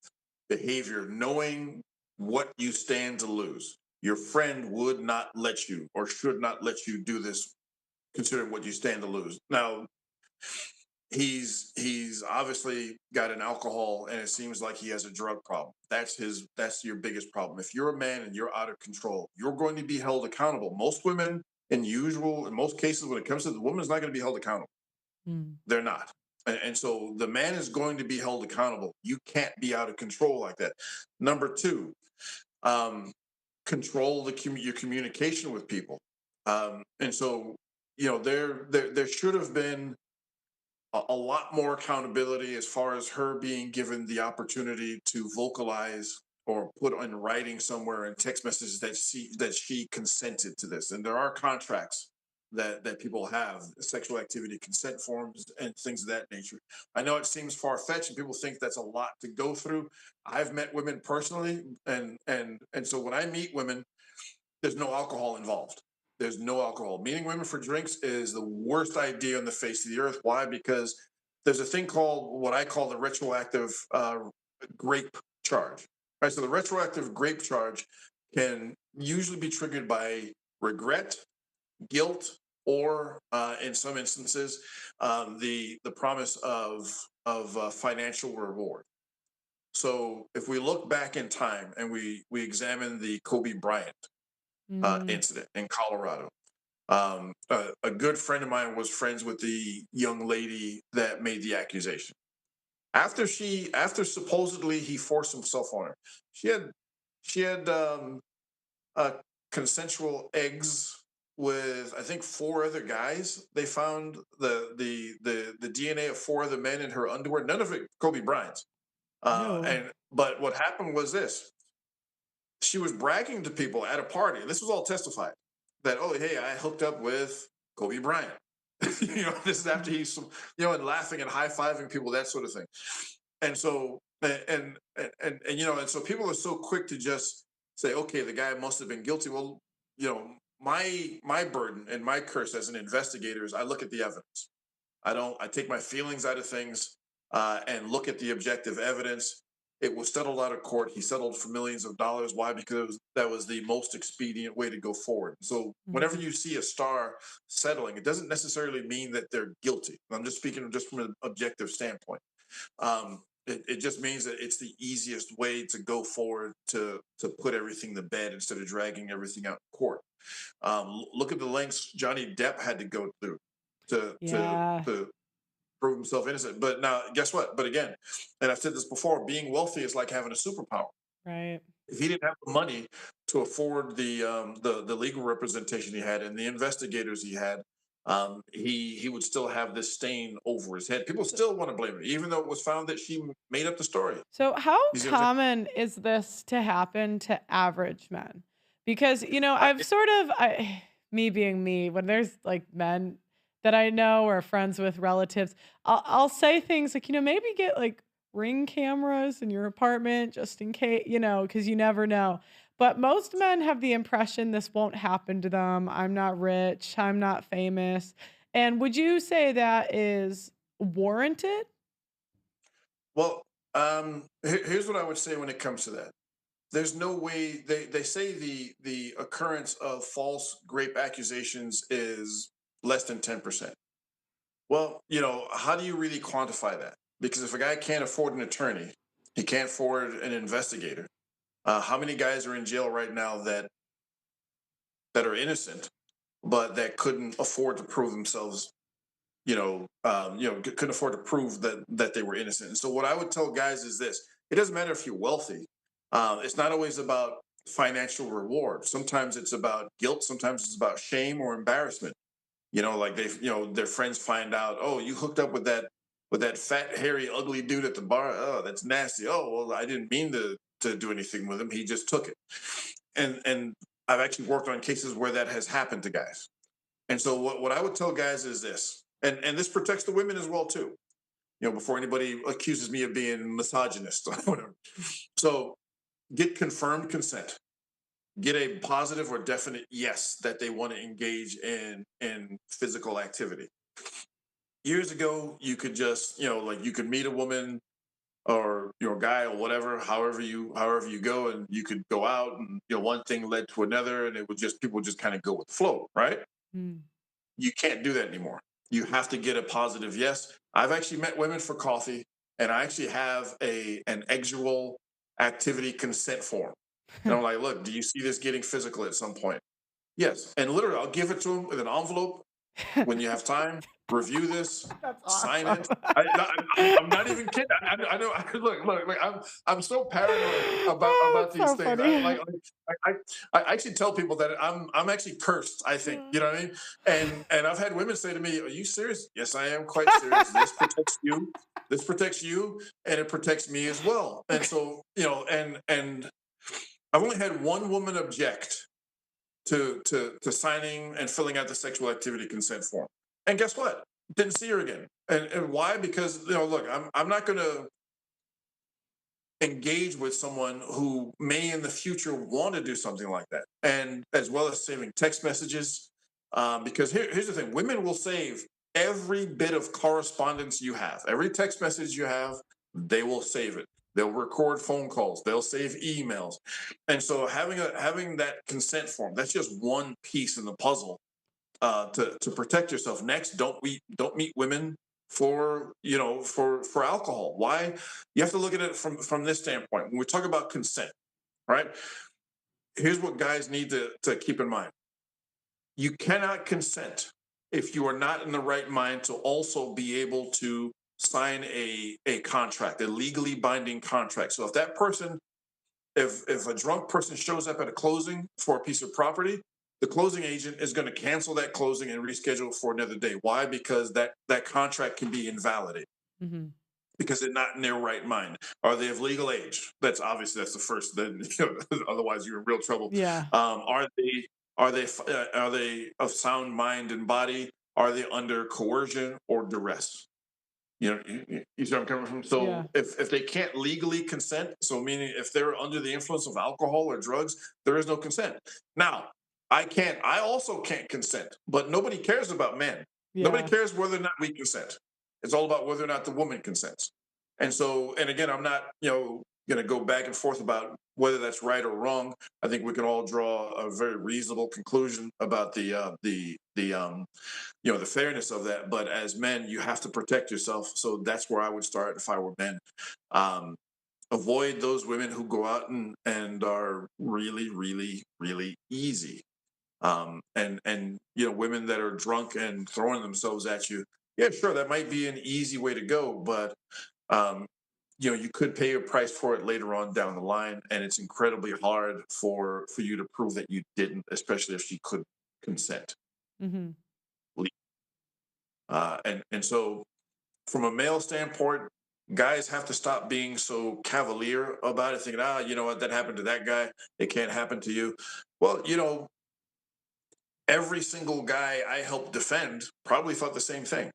behavior, knowing what you stand to lose, your friend would not let you or should not let you do this, considering what you stand to lose. Now, he's obviously got an alcohol, and it seems like he has a drug problem. That's your biggest problem. If you're a man and you're out of control, you're going to be held accountable. Most women, in most cases, when it comes to the woman's not going to be held accountable. They're not. And so the man is going to be held accountable. You can't be out of control like that. Number two, control your communication with people. And so, there should have been a lot more accountability as far as her being given the opportunity to vocalize or put in writing somewhere in text messages that she consented to this. And there are contracts that people have, sexual activity, consent forms, and things of that nature. I know it seems far fetched, and people think that's a lot to go through. I've met women personally, and so when I meet women, there's no alcohol involved. There's no alcohol. Meeting women for drinks is the worst idea on the face of the earth. Why? Because there's a thing called what I call the retroactive grape charge. Right. So the retroactive grape charge can usually be triggered by regret, guilt, or in some instances, the promise of financial reward. So if we look back in time and we examine the Kobe Bryant incident in Colorado. A good friend of mine was friends with the young lady that made the accusation. After supposedly he forced himself on her, she had uh, consensual eggs with I think four other guys. They found the DNA of four other men in her underwear. None of it Kobe Bryant's. No. But what happened was this: she was bragging to people at a party. This was all testified that, oh, hey, I hooked up with Kobe Bryant. This is after he's, and laughing and high fiving people, that sort of thing. And so, and so people are so quick to just say, okay, the guy must have been guilty. Well, my burden and my curse as an investigator is I look at the evidence. I take my feelings out of things and look at the objective evidence. It was settled out of court. He settled for millions of dollars. Why? Because that was the most expedient way to go forward. So whenever you see a star settling, it doesn't necessarily mean that they're guilty. I'm just speaking just from an objective standpoint. It just means that it's the easiest way to go forward to put everything to bed instead of dragging everything out in court. Look at the lengths Johnny Depp had to go through to prove himself innocent. But now, guess what? But again, and I've said this before, being wealthy is like having a superpower. Right. If he didn't have the money to afford the legal representation he had and the investigators he had, he would still have this stain over his head. People still want to blame her, even though it was found that she made up the story. So, how You see what I'm saying? common is this to happen to average men? Because, I've sort of, me being me, when there's like men that I know or friends with relatives, I'll say things like, maybe get like ring cameras in your apartment just in case, because you never know. But most men have the impression this won't happen to them. I'm not rich. I'm not famous. And would you say that is warranted? Well, here's what I would say when it comes to that. There's no way they say the occurrence of false grape accusations is less than 10%. Well, how do you really quantify that? Because if a guy can't afford an attorney, he can't afford an investigator. How many guys are in jail right now that are innocent, but that couldn't afford to prove themselves? Couldn't afford to prove that they were innocent. And so, what I would tell guys is this: it doesn't matter if you're wealthy. It's not always about financial reward. Sometimes it's about guilt. Sometimes it's about shame or embarrassment. Like their friends find out, oh, you hooked up with that fat, hairy, ugly dude at the bar. Oh, that's nasty. Oh, well, I didn't mean to do anything with him. He just took it. And I've actually worked on cases where that has happened to guys. And so what I would tell guys is this, and this protects the women as well too. Before anybody accuses me of being misogynist or whatever. So get confirmed consent. Get a positive or definite yes that they want to engage in physical activity. Years ago, you could just, like you could meet a woman or your guy or whatever, however you go, and you could go out and one thing led to another, and it was just people just kind of go with the flow, right? Mm. You can't do that anymore. You have to get a positive yes. I've actually met women for coffee, and I actually have an exual activity consent form. And I'm like, look, do you see this getting physical at some point? Yes. And literally, I'll give it to them with an envelope when you have time. Review this, That's sign awesome. it. I'm not even kidding. I know. Look. I'm so paranoid Oh, about it's these so things. funny. I actually tell people that I'm actually cursed. I think you know what I mean. And I've had women say to me, "Are you serious?" Yes, I am quite serious. This protects you. This protects you, and it protects me as well. And so and I've only had one woman object to signing and filling out the sexual activity consent form. And guess what? Didn't see her again. And why? Because look, I'm not going to engage with someone who may in the future want to do something like that, and as well as saving text messages. Because here's the thing: women will save every bit of correspondence you have, every text message you have. They will save it. They'll record phone calls. They'll save emails. And so having that consent form, that's just one piece in the puzzle to protect yourself. Next, don't meet women for for alcohol. Why? You have to look at it from this standpoint. When we talk about consent, right? Here's what guys need to keep in mind: you cannot consent if you are not in the right mind to also be able to sign a contract, a legally binding contract. So if that person, if a drunk person shows up at a closing for a piece of property, the closing agent is going to cancel that closing and reschedule for another day. Why? Because that contract can be invalidated Mm-hmm. because they're not in their right mind. Are they of legal age? That's the first. Then otherwise you're in real trouble. Yeah. Are they of sound mind and body? Are they under coercion or duress? You see where I'm coming from. So Yeah. if they can't legally consent, so meaning if they're under the influence of alcohol or drugs, there is no consent. Now, I also can't consent, but nobody cares about men. Nobody Yeah. cares whether or not we consent. It's all about whether or not the woman consents. And so, and again, I'm not, going to go back and forth about whether that's right or wrong. I think we can all draw a very reasonable conclusion about the fairness of that. But as men, you have to protect yourself. So that's where I would start if I were men. Um, Avoid those women who go out and are really, really, really easy. And women that are drunk and throwing themselves at you. Yeah, sure, that might be an easy way to go, but um, you could pay a price for it later on down the line, and it's incredibly hard for you to prove that you didn't, especially if she could consent. Mm-hmm. And so, from a male standpoint, guys have to stop being so cavalier about it, thinking, you know what, that happened to that guy, it can't happen to you. Well, every single guy I helped defend probably thought the same thing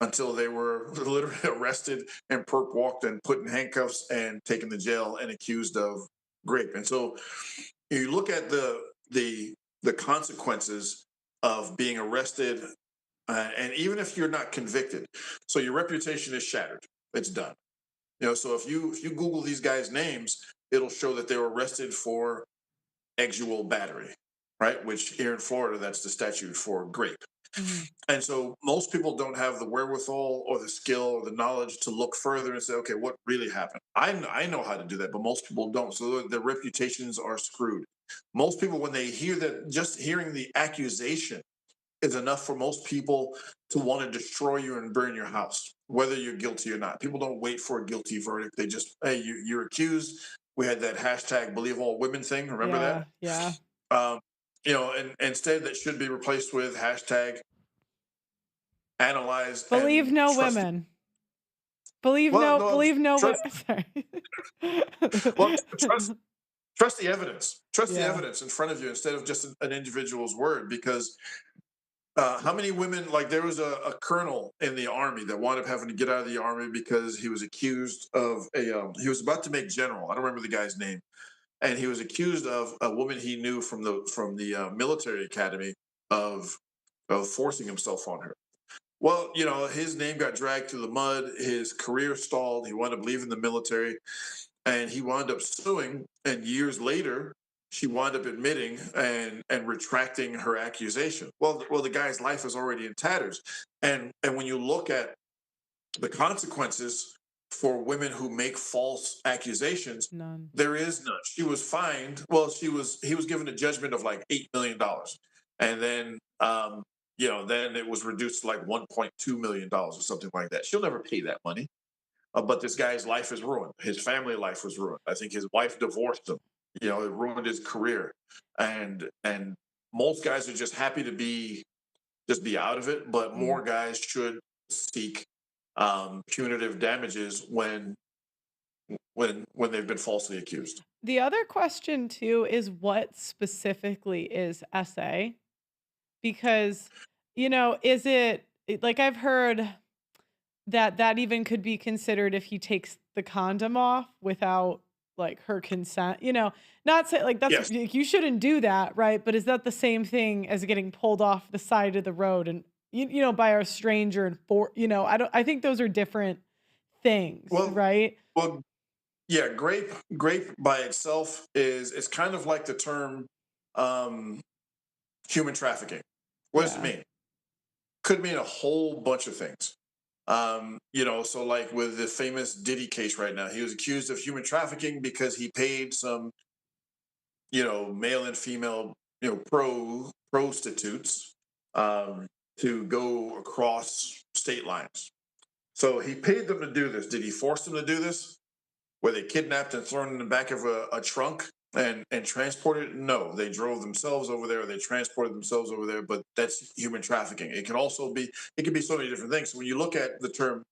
until they were literally arrested and perp walked and put in handcuffs and taken to jail and accused of rape. And so you look at the consequences of being arrested, and even if you're not convicted, so your reputation is shattered. It's done. So if you Google these guys' names, it'll show that they were arrested for exual battery, right? Which here in Florida, that's the statute for grape. Mm-hmm. And so most people don't have the wherewithal or the skill or the knowledge to look further and say, okay, what really happened? I know how to do that, but most people don't. So their reputations are screwed. Most people, when they hear that, just hearing the accusation is enough for most people to want to destroy you and burn your house, whether you're guilty or not. People don't wait for a guilty verdict. They just, hey, you're accused. We had that hashtag believe all women thing. Remember that? Yeah. And instead that should be replaced with hashtag analyze Believe and no trust. women. Believe Well, no. no, Believe no. trust, Sorry. well, trust the evidence. Trust the Yeah. evidence in front of you instead of just an individual's word. Because how many women, like there was a colonel in the army that wound up having to get out of the army because he was accused of he was about to make general. I don't remember the guy's name. And he was accused of a woman he knew from the military academy of forcing himself on her. Well, his name got dragged through the mud. His career stalled. He wound up leaving the military, and he wound up suing. And years later, she wound up admitting and retracting her accusation. Well, the guy's life is already in tatters. And when you look at the consequences for women who make false accusations, None. there is none. She was fined. Well, he was given a judgment of like $8 million, and then then it was reduced to like $1.2 million or something like that. She'll never pay that money. But this guy's life is ruined. His family life was ruined. I think his wife divorced him. It ruined his career, and most guys are just happy to be out of it. But more guys should seek punitive damages when when they've been falsely accused. The other question too is what specifically is SA? Because, is like I've heard that even could be considered if he takes the condom off without like her consent, not say like that's Yes. like, you shouldn't do that, right? But is that the same thing as getting pulled off the side of the road and by a stranger and I think those are different things, Well, right? well, yeah. Grape by itself is it's kind of like the term um, human trafficking. What does it Yeah. mean? Could mean a whole bunch of things. So like with the famous Diddy case right now, he was accused of human trafficking because he paid some, male and female, prostitutes to go across state lines. So he paid them to do this. Did he force them to do this? Were they kidnapped and thrown in the back of a trunk and transported? No, they drove themselves over there. Or they transported themselves over there. But that's human trafficking. It can also be. It can be so many different things. So when you look at the term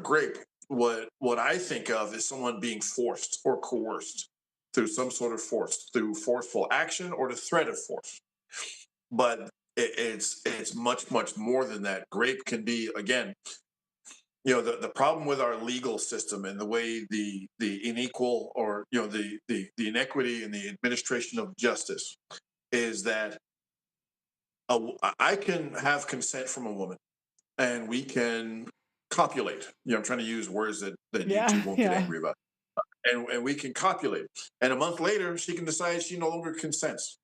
grape, what I think of is someone being forced or coerced through some sort of force, through forceful action or the threat of force. But it's much more than that. Grape can be, again, the problem with our legal system and the way the unequal, or the inequity in the administration of justice is that I can have consent from a woman and we can copulate. I'm trying to use words that Yeah. YouTube won't get Yeah. angry about. And we can copulate. And a month later, she can decide she no longer consents.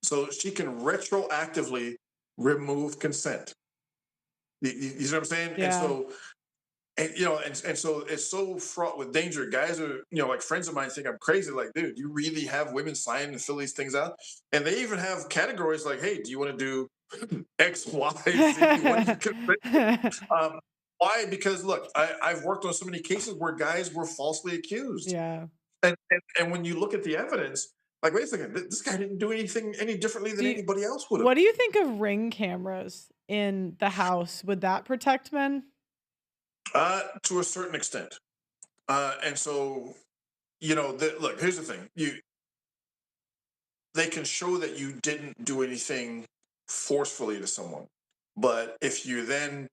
So she can retroactively remove consent. You see what I'm saying? And Yeah. so, and so it's so fraught with danger. Guys are, like friends of mine think I'm crazy. Like, dude, you really have women sign and fill these things out? And they even have categories like, hey, do you want to do X, Y, Z? What do you consent? Why? Because look, I've worked on so many cases where guys were falsely accused. Yeah. And when you look at the evidence, like, wait a second, this guy didn't do anything any differently than anybody else would have. What do you think of ring cameras in the house? Would that protect men? To a certain extent. And so, look, here's the thing. They can show that you didn't do anything forcefully to someone. But if you then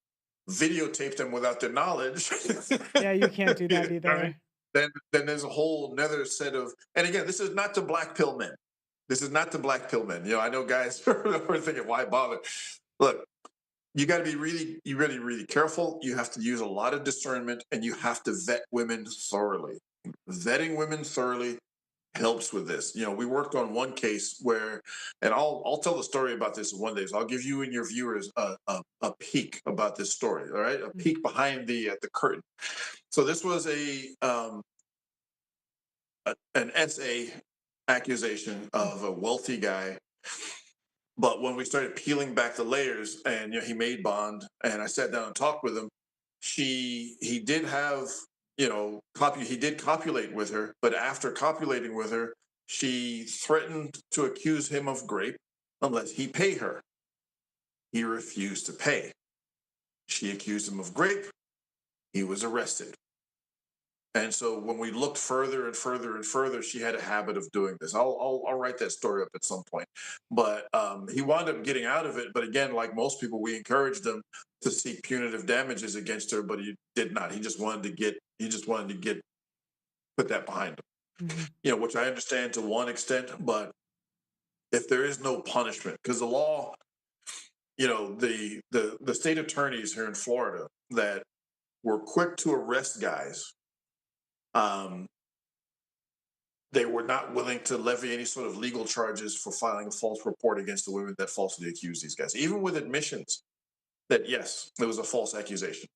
videotape them without their knowledge, Yeah, you can't do that you know what I mean? either. Then there's a whole another set of, and again, this is not to black pill men. This is not to black pill men. I know guys are thinking, why bother? Look, you got to be really careful. You have to use a lot of discernment, and you have to vet women thoroughly. Vetting women thoroughly helps with this. We worked on one case where, and I'll tell the story about this one day. So I'll give you and your viewers a peek about this story. All right, a peek behind the curtain. So this was an SA accusation of a wealthy guy. But when we started peeling back the layers, and he made bond, and I sat down and talked with him, he did have he did copulate with her, but after copulating with her, she threatened to accuse him of grape unless he pay her. He refused to pay. She accused him of grape. He was arrested. And so when we looked further and further and further, she had a habit of doing this. I'll write that story up at some point. But he wound up getting out of it. But again, like most people, we encouraged him to seek punitive damages against her, but he did not. He just wanted to get put that behind him. Mm-hmm. Which I understand to one extent. But if there is no punishment, because the law, the state attorneys here in Florida that were quick to arrest guys, they were not willing to levy any sort of legal charges for filing a false report against the women that falsely accused these guys, even with admissions that yes, there was a false accusation.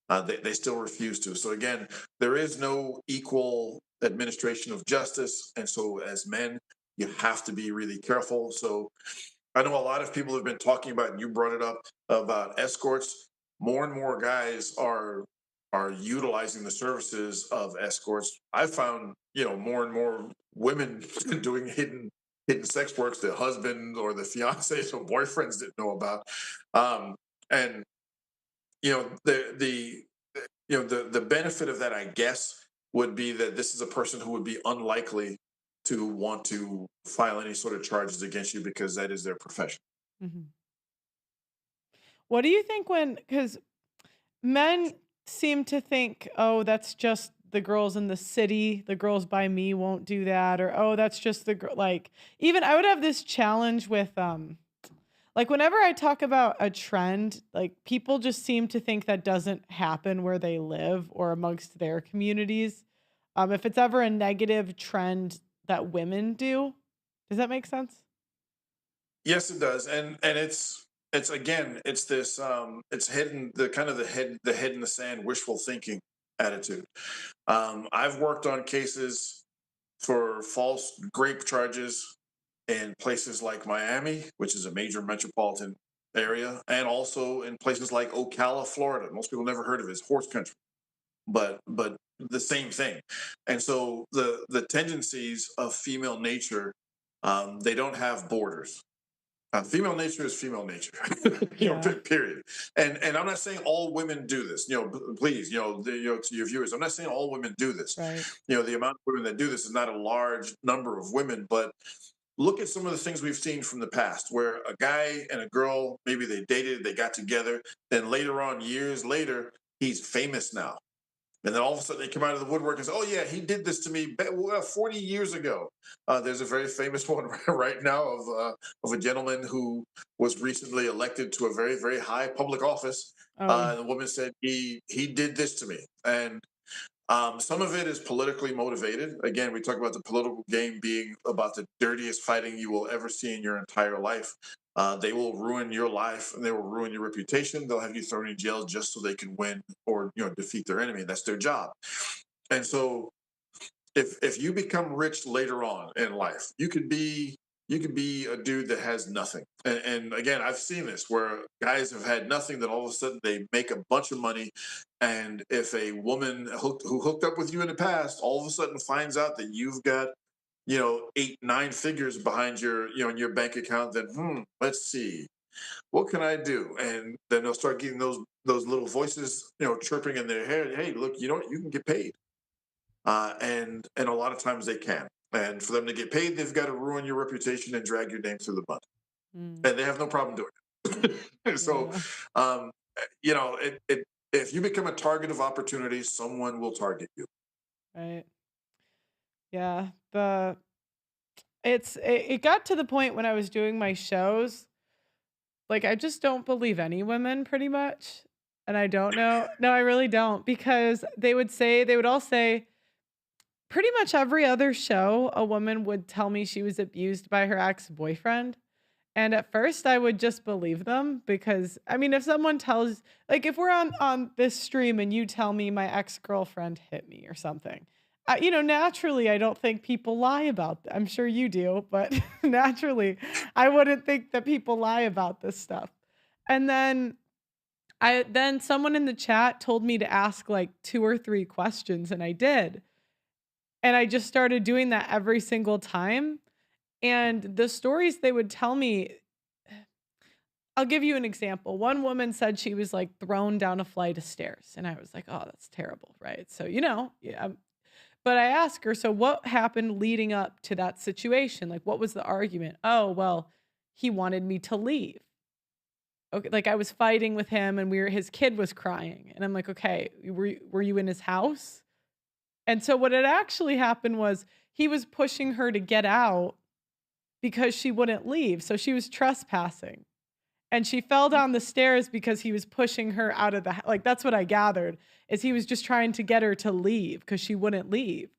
They still refused to. So again, there is no equal administration of justice, and so as men, you have to be really careful. So I know a lot of people have been talking about, and you brought it up, about escorts. More and more guys are utilizing the services of escorts. I found, more and more women doing hidden sex works that husband or the fiancés or boyfriends didn't know about. And the benefit of that, I guess, would be that this is a person who would be unlikely to want to file any sort of charges against you because that is their profession. Mhm. What do you think because men seem to think, oh, that's just the girls in the city. The girls by me won't do that. Or, oh, that's just the girl. Like, even I would have this challenge with, like, whenever I talk about a trend, like, people just seem to think that doesn't happen where they live or amongst their communities. If it's ever a negative trend that women do, does that make sense? Yes, it does, and it's again, it's this it's hidden the kind of the head in the sand wishful thinking attitude. I've worked on cases for false rape charges in places like Miami, which is a major metropolitan area, and also in places like Ocala, Florida. Most people never heard of it. It's horse country, but the same thing. And so the tendencies of female nature, they don't have borders. Female nature is female nature, Yeah. period. And I'm not saying all women do this. Please, to your viewers, I'm not saying all women do this. Right. The amount of women that do this is not a large number of women, but look at some of the things we've seen from the past, where a guy and a girl, maybe they dated, they got together, then later on, years later, he's famous now. And then all of a sudden they come out of the woodwork and say, oh, yeah, he did this to me 40 years ago. There's a very famous one right now of a gentleman who was recently elected to a very, very high public office. Oh, yeah. The woman said, he did this to me. And some of it is politically motivated. Again, we talk about the political game being about the dirtiest fighting you will ever see in your entire life. They will ruin your life and they will ruin your reputation. They'll have you thrown in jail just so they can win or defeat their enemy. That's their job. And so if you become rich later on in life, you could be a dude that has nothing. And again, I've seen this where guys have had nothing, then all of a sudden they make a bunch of money. And if a woman who hooked up with you in the past all of a sudden finds out that you've got 8, 9 figures behind in your bank account, then let's see, what can I do? And then they'll start getting those little voices chirping in their head. Hey, look, you can get paid. And a lot of times they can. And for them to get paid, they've got to ruin your reputation and drag your name through the mud. Mm, And they have no problem doing it. And so, yeah. um, if you become a target of opportunity, someone will target you. Right. Yeah. It got to the point when I was doing my shows, like I just don't believe any women pretty much. And I don't know. No, I really don't because they would all say pretty much every other show a woman would tell me she was abused by her ex-boyfriend. And at first I would just believe them because I mean if someone tells like if we're on this stream and you tell me my ex-girlfriend hit me or something. Naturally I don't think people lie about that. I'm sure you do, but naturally I wouldn't think that people lie about this stuff. And then someone in the chat told me to ask like 2 or 3 questions and I did. And I just started doing that every single time. And the stories they would tell me, I'll give you an example. One woman said she was like thrown down a flight of stairs. And I was like, oh, that's terrible. Right. So, yeah. But I asked her, so what happened leading up to that situation? Like, what was the argument? Oh, well, he wanted me to leave. Okay. Like I was fighting with him and his kid was crying. And I'm like, okay, were you in his house? And so what had actually happened was he was pushing her to get out because she wouldn't leave. So she was trespassing. And she fell down the stairs because he was pushing her out of the like that's what I gathered is he was just trying to get her to leave because she wouldn't leave.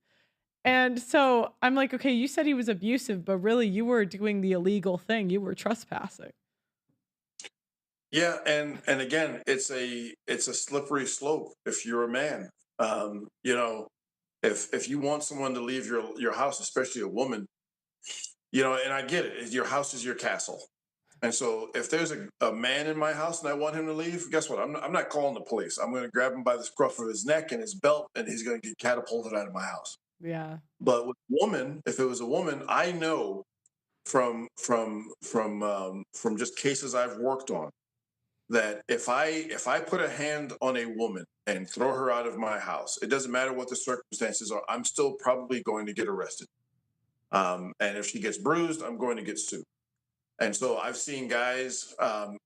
And so I'm like, okay, you said he was abusive, but really you were doing the illegal thing. You were trespassing. Yeah, and again, it's a slippery slope if you're a man. If you want someone to leave your house, especially a woman, and I get it, your house is your castle. And so if there's a man in my house and I want him to leave, guess what? I'm not calling the police. I'm going to grab him by the scruff of his neck and his belt, and he's going to get catapulted out of my house. Yeah. But with a woman, if it was a woman, I know from just cases I've worked on that if I put a hand on a woman and throw her out of my house, it doesn't matter what the circumstances are, I'm still probably going to get arrested. And if she gets bruised, I'm going to get sued. And so I've seen guys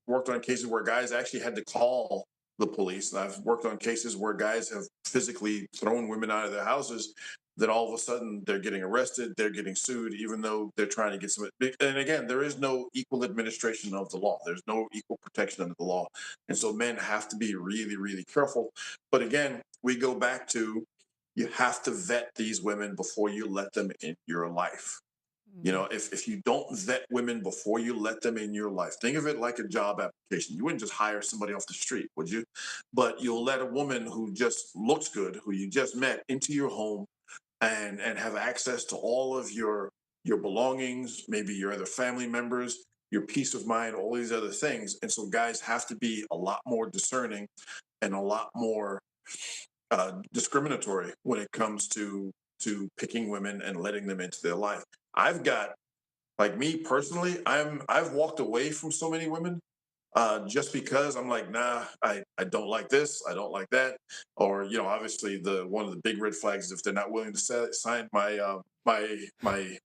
worked on cases where guys actually had to call the police. And I've worked on cases where guys have physically thrown women out of their houses. Then all of a sudden they're getting arrested, they're getting sued, even though they're trying to get some. And again, there is no equal administration of the law. There's no equal protection under the law. And so men have to be really, really careful. But again, we go back to you have to vet these women before you let them in your life. You know, if you don't vet women before you let them in your life, think of it like a job application. You wouldn't just hire somebody off the street, would you? But you'll let a woman who just looks good, who you just met, into your home and have access to all of your belongings, maybe your other family members, your peace of mind, all these other things. And so guys have to be a lot more discerning and a lot more discriminatory when it comes to picking women and letting them into their life. I've got, like me personally, I've walked away from so many women just because I'm like, nah, I don't like this, I don't like that, or you know, obviously the one of the big red flags is if they're not willing to sign my my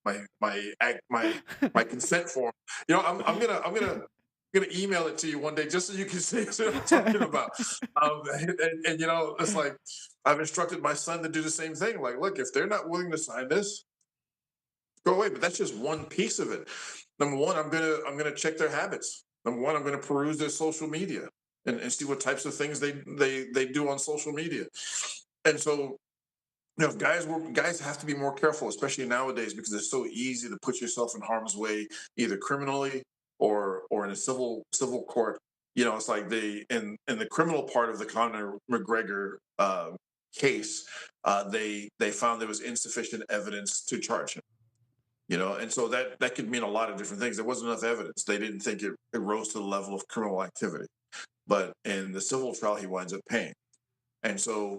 consent form. You know, I'm gonna email it to you one day just so you can see what I'm talking about. And you know, it's like I've instructed my son to do the same thing. Like, look, if they're not willing to sign this, go away. But that's just one piece of it. Number one, I'm gonna check their habits. Number one, I'm gonna peruse their social media and see what types of things they do on social media. And so, you know, guys have to be more careful, especially nowadays, because it's so easy to put yourself in harm's way, either criminally or in a civil court. You know, it's like in the criminal part of the Conor McGregor case, they found there was insufficient evidence to charge him. You know, and so that could mean a lot of different things. There wasn't enough evidence. They didn't think it rose to the level of criminal activity. But in the civil trial, he winds up paying. And so,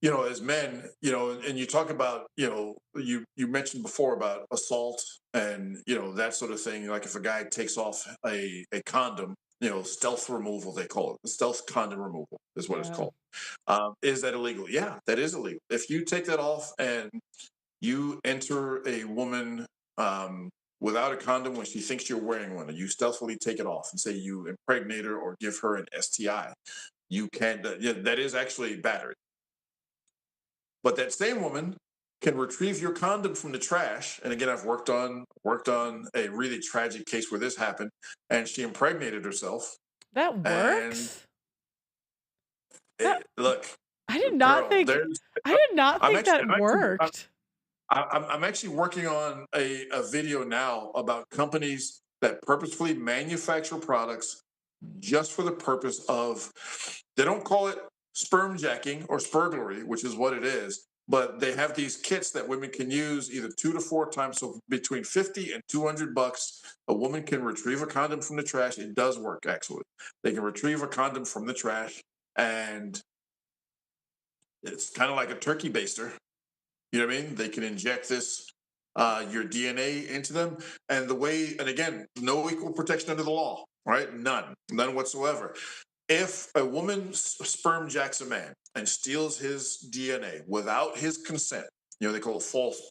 you know, as men, you know, and you talk about, you know, you mentioned before about assault and, you know, that sort of thing. Like if a guy takes off a condom, you know, stealth removal, they call it. Stealth condom removal is what it's Yeah. called. Is that illegal? Yeah, that is illegal. If you take that off and you enter a woman without a condom when she thinks you're wearing one, and you stealthily take it off and say you impregnate her or give her an STI, you can't. Yeah, that is actually battery. But that same woman can retrieve your condom from the trash. And again, I've worked on a really tragic case where this happened, and she impregnated herself. That And works? That look, I did not girl, think there's. I did not I'm think actually, that worked. I'm actually working on a video now about companies that purposefully manufacture products just for the purpose of, they don't call it sperm jacking or spurglery, which is what it is, but they have these kits that women can use either 2 to 4 times. So between 50 and $200, a woman can retrieve a condom from the trash. It does work, actually. They can retrieve a condom from the trash, and it's kind of like a turkey baster. You know what I mean? They can inject this your DNA into them, and again, no equal protection under the law, right? None whatsoever. If a woman sperm jacks a man and steals his DNA without his consent, you know, they call it false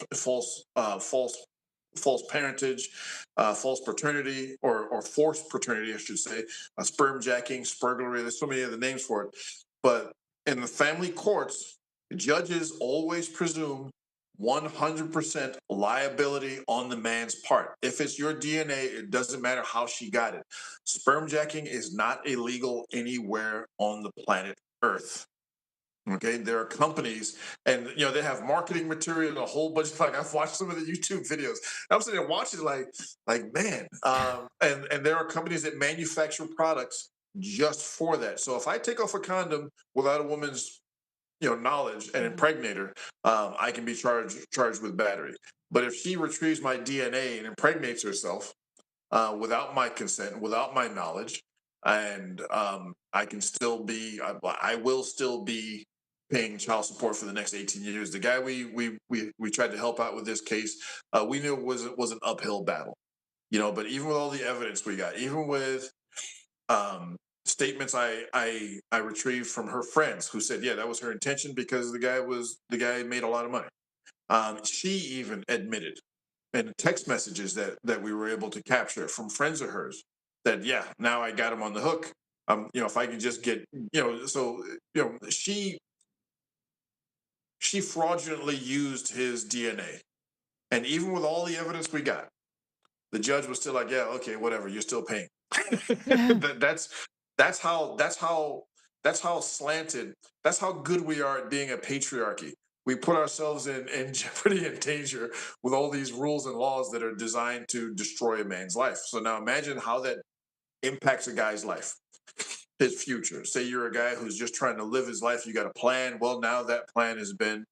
parentage, false paternity, or forced paternity, I should say, sperm jacking, spurglery. There's so many other names for it, but in the family courts, judges always presume 100% liability on the man's part. If it's your DNA, it doesn't matter how she got it. Sperm jacking is not illegal anywhere on the planet Earth. Okay, there are companies, and you know they have marketing material, a whole bunch of, like, I've watched some of the YouTube videos. I'm sitting there watching, like man, and there are companies that manufacture products just for that. So if I take off a condom without a woman's, you know, knowledge and impregnate her, I can be charged with battery. But if she retrieves my DNA and impregnates herself without my consent, without my knowledge, and I can still be, I will still be paying child support for the next 18 years. The guy we tried to help out with this case, we knew it was an uphill battle, you know. But even with all the evidence we got, even with statements I retrieved from her friends who said, yeah, that was her intention because the guy made a lot of money. She even admitted in text messages that we were able to capture from friends of hers that, yeah, now I got him on the hook. If I can just get, so she fraudulently used his DNA, and even with all the evidence we got, the judge was still like, yeah, okay, whatever, you're still paying. that's that's how slanted, that's how good we are at being a patriarchy. We put ourselves in jeopardy and danger with all these rules and laws that are designed to destroy a man's life. So now imagine how that impacts a guy's life, his future. Say you're a guy who's just trying to live his life, you got a plan. Well, now that plan has been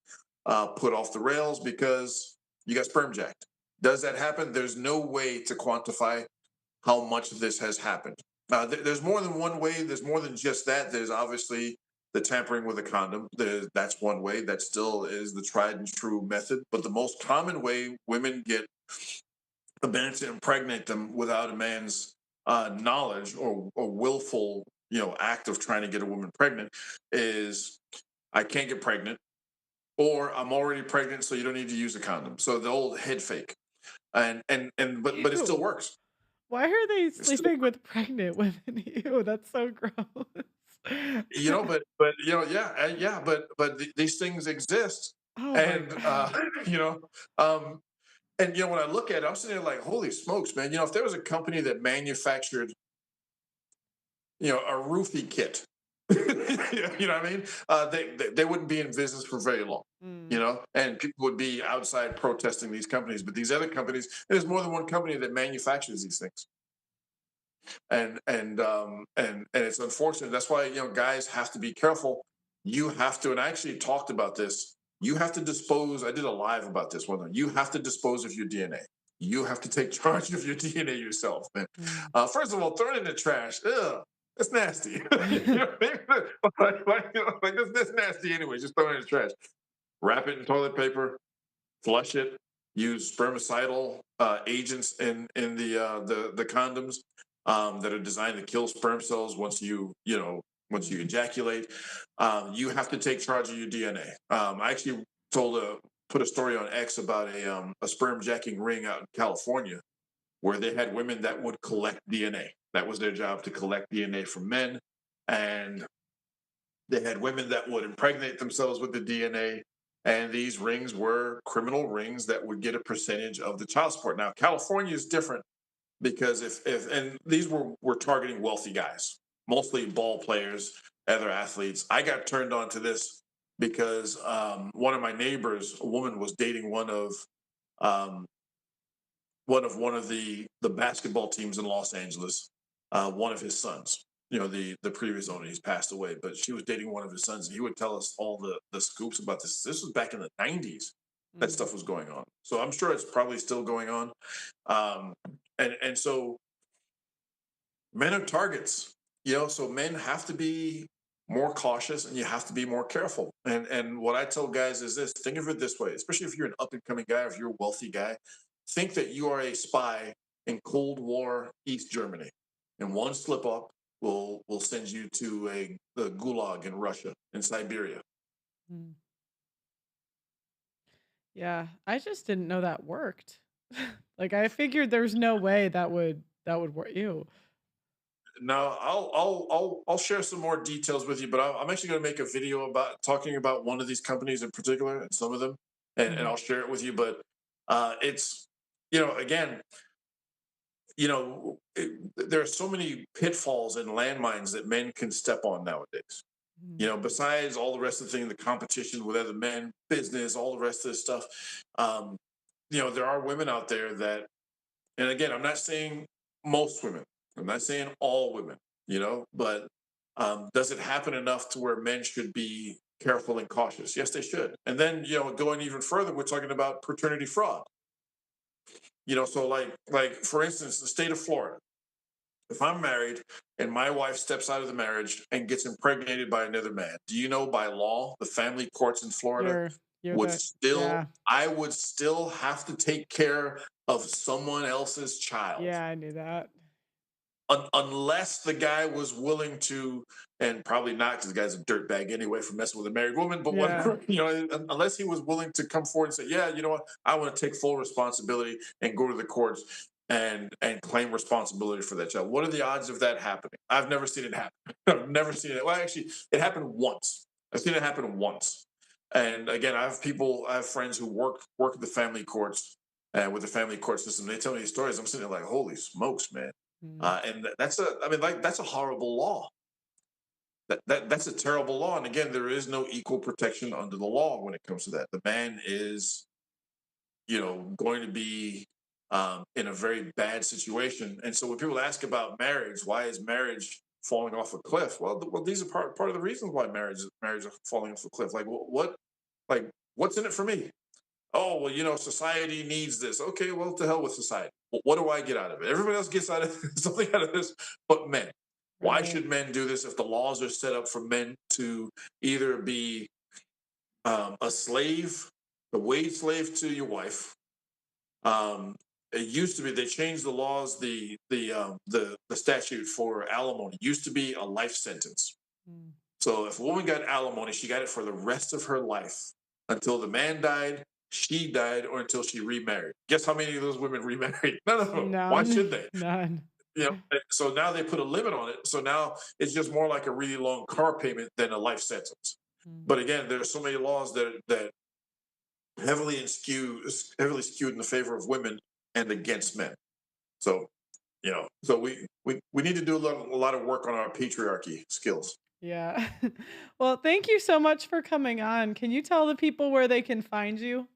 put off the rails because you got sperm jacked. Does that happen? There's no way to quantify how much of this has happened. There's more than one way. There's more than just that. There's obviously the tampering with a condom. That's one way. That still is the tried and true method. But the most common way women get a man to impregnate them without a man's knowledge or willful, act of trying to get a woman pregnant is, I can't get pregnant, or I'm already pregnant, so you don't need to use a condom. So the old head fake, but it still Ew. works. Why are they It's still, sleeping with pregnant women? Ew, that's so gross. yeah, but these things exist, Oh my and God. you know, um, and when I look at it, I'm sitting there like, holy smokes, man! If there was a company that manufactured, a roofie kit, you know what I mean? They wouldn't be in business for very long. Mm. And people would be outside protesting these companies, but these other companies, there's more than one company that manufactures these things, and it's unfortunate. That's why guys have to be careful. You have to, and I actually talked about this. You have to dispose. I did a live about this one. You have to dispose of your DNA. You have to take charge of your DNA yourself, man. Mm. First of all, throw it in the trash. Ugh, that's nasty. You know what I mean? That's nasty anyway. Just throw it in the trash. Wrap it in toilet paper. Flush it. Use spermicidal agents in the condoms that are designed to kill sperm cells once you ejaculate. You have to take charge of your DNA. I actually put a story on X about a sperm jacking ring out in California where they had women that would collect DNA. That was their job, to collect DNA from men, and they had women that would impregnate themselves with the DNA, and these rings were criminal rings that would get a percentage of the child support. Now, California is different because if and these were targeting wealthy guys, mostly ball players, other athletes. I got turned on to this because one of my neighbors, a woman, was dating um, one of the basketball teams in Los Angeles, one of his sons. The previous owner, he's passed away, but she was dating one of his sons, and he would tell us all the scoops about this. This was back in the '90s that Mm. stuff was going on. So I'm sure it's probably still going on. Um, and so men are targets. So men have to be more cautious, and you have to be more careful. And what I tell guys is this: think of it this way, especially if you're an up and coming guy, if you're a wealthy guy, think that you are a spy in Cold War East Germany, and one slip up will send you to the gulag in Russia, in Siberia. Mm. Yeah, I just didn't know that worked. Like I figured there's no way that would work. Ew. Now, I'll share some more details with you, but I'm actually going to make a video about talking about one of these companies in particular, and some of them, and Mhm. I'll share it with you. But it's again, there are so many pitfalls and landmines that men can step on nowadays. Mhm. Besides all the rest of the thing, the competition with other men, business, all the rest of this stuff. Um, there are women out there that, and again, I'm not saying most women, I'm not saying all women, but does it happen enough to where men should be careful and cautious? Yes, they should. And then, going even further, we're talking about paternity fraud. So like for instance, the state of Florida. If I'm married and my wife steps out of the marriage and gets impregnated by another man, do you know by law, the family courts in Florida You're would the still, yeah. I would still have to take care of someone else's child. Yeah, I knew that. unless the guy was willing to, and probably not because the guy's a dirtbag anyway for messing with a married woman. But Yeah. unless he was willing to come forward and say, yeah, you know what, I want to take full responsibility and go to the courts and claim responsibility for that child. What are the odds of that happening? I've never seen it happen. I've never seen it. Well, actually, it happened once. I've seen it happen once. And again, I have friends who work at the family courts and with the family court system. They tell me these stories. I'm sitting there like, holy smokes, man. And that's a horrible law. That's a terrible law. And again, there is no equal protection under the law when it comes to that. The man is, going to be in a very bad situation. And so when people ask about marriage, why is marriage falling off a cliff? Well, these are part of the reasons why marriage are falling off a cliff. What's in it for me? Oh, well, society needs this. Okay, well, to hell with society. What do I get out of it? Everybody else gets something out of this, but men. Why should men do this if the laws are set up for men to either be a slave, a wage slave to your wife? It used to be they changed the laws, the statute for alimony used to be a life sentence. So if a woman got alimony, she got it for the rest of her life until the man died, she died, or until she remarried. Guess how many of those women remarried? None of them. None. Why should they? None. So now they put a limit on it. So now it's just more like a really long car payment than a life sentence. But again, there are so many laws that heavily skewed in the favor of women and against men. So, so we need to do a lot of work on our patriarchy skills. Yeah. Well, thank you so much for coming on. Can you tell the people where they can find you?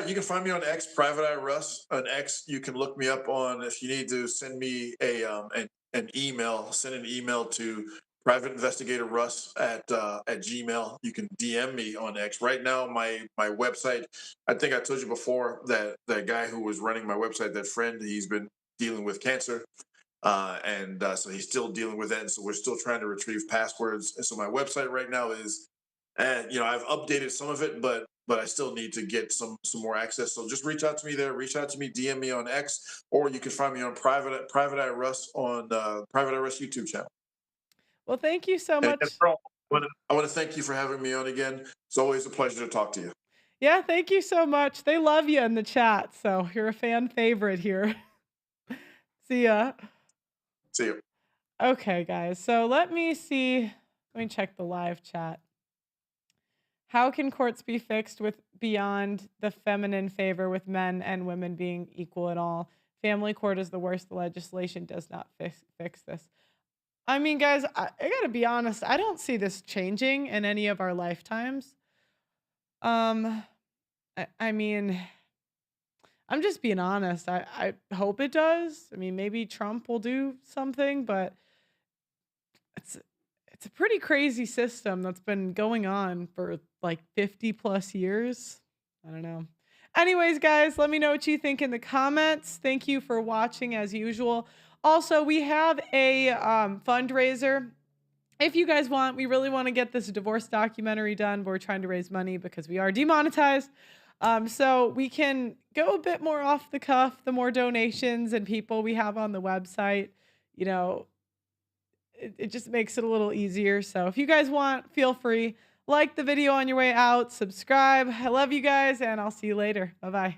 You can find me on X, Private Eye Russ. On X, you can look me up on if you need to send me an email. Send an email to Private Investigator Russ at Gmail. You can DM me on X. Right now, my website. I think I told you before that guy who was running my website, that friend, he's been dealing with cancer. So he's still dealing with that. And so we're still trying to retrieve passwords. And so my website right now is, I've updated some of it, but I still need to get some more access. So just reach out to me there. Reach out to me, DM me on X, or you can find me on Private Eye Russ on Private Eye Russ YouTube channel. Well, thank you so much. I want to thank you for having me on again. It's always a pleasure to talk to you. Yeah, thank you so much. They love you in the chat, so you're a fan favorite here. See ya. See you. Okay, guys. So let me check the live chat. How can courts be fixed with beyond the feminine favor with men and women being equal in all? Family court is the worst. The legislation does not fix this. I mean, guys, I gotta be honest. I don't see this changing in any of our lifetimes. I mean, I'm just being honest. I hope it does. I mean, maybe Trump will do something, but it's a pretty crazy system that's been going on for like 50 plus years. I don't know. Anyways, guys, let me know what you think in the comments. Thank you for watching as usual. Also, we have a fundraiser. If you guys want, we really want to get this divorce documentary done. We're trying to raise money because we are demonetized. So we can go a bit more off the cuff, the more donations and people we have on the website, it just makes it a little easier. So if you guys want, feel free. Like the video on your way out, subscribe. I love you guys, and I'll see you later. Bye-bye.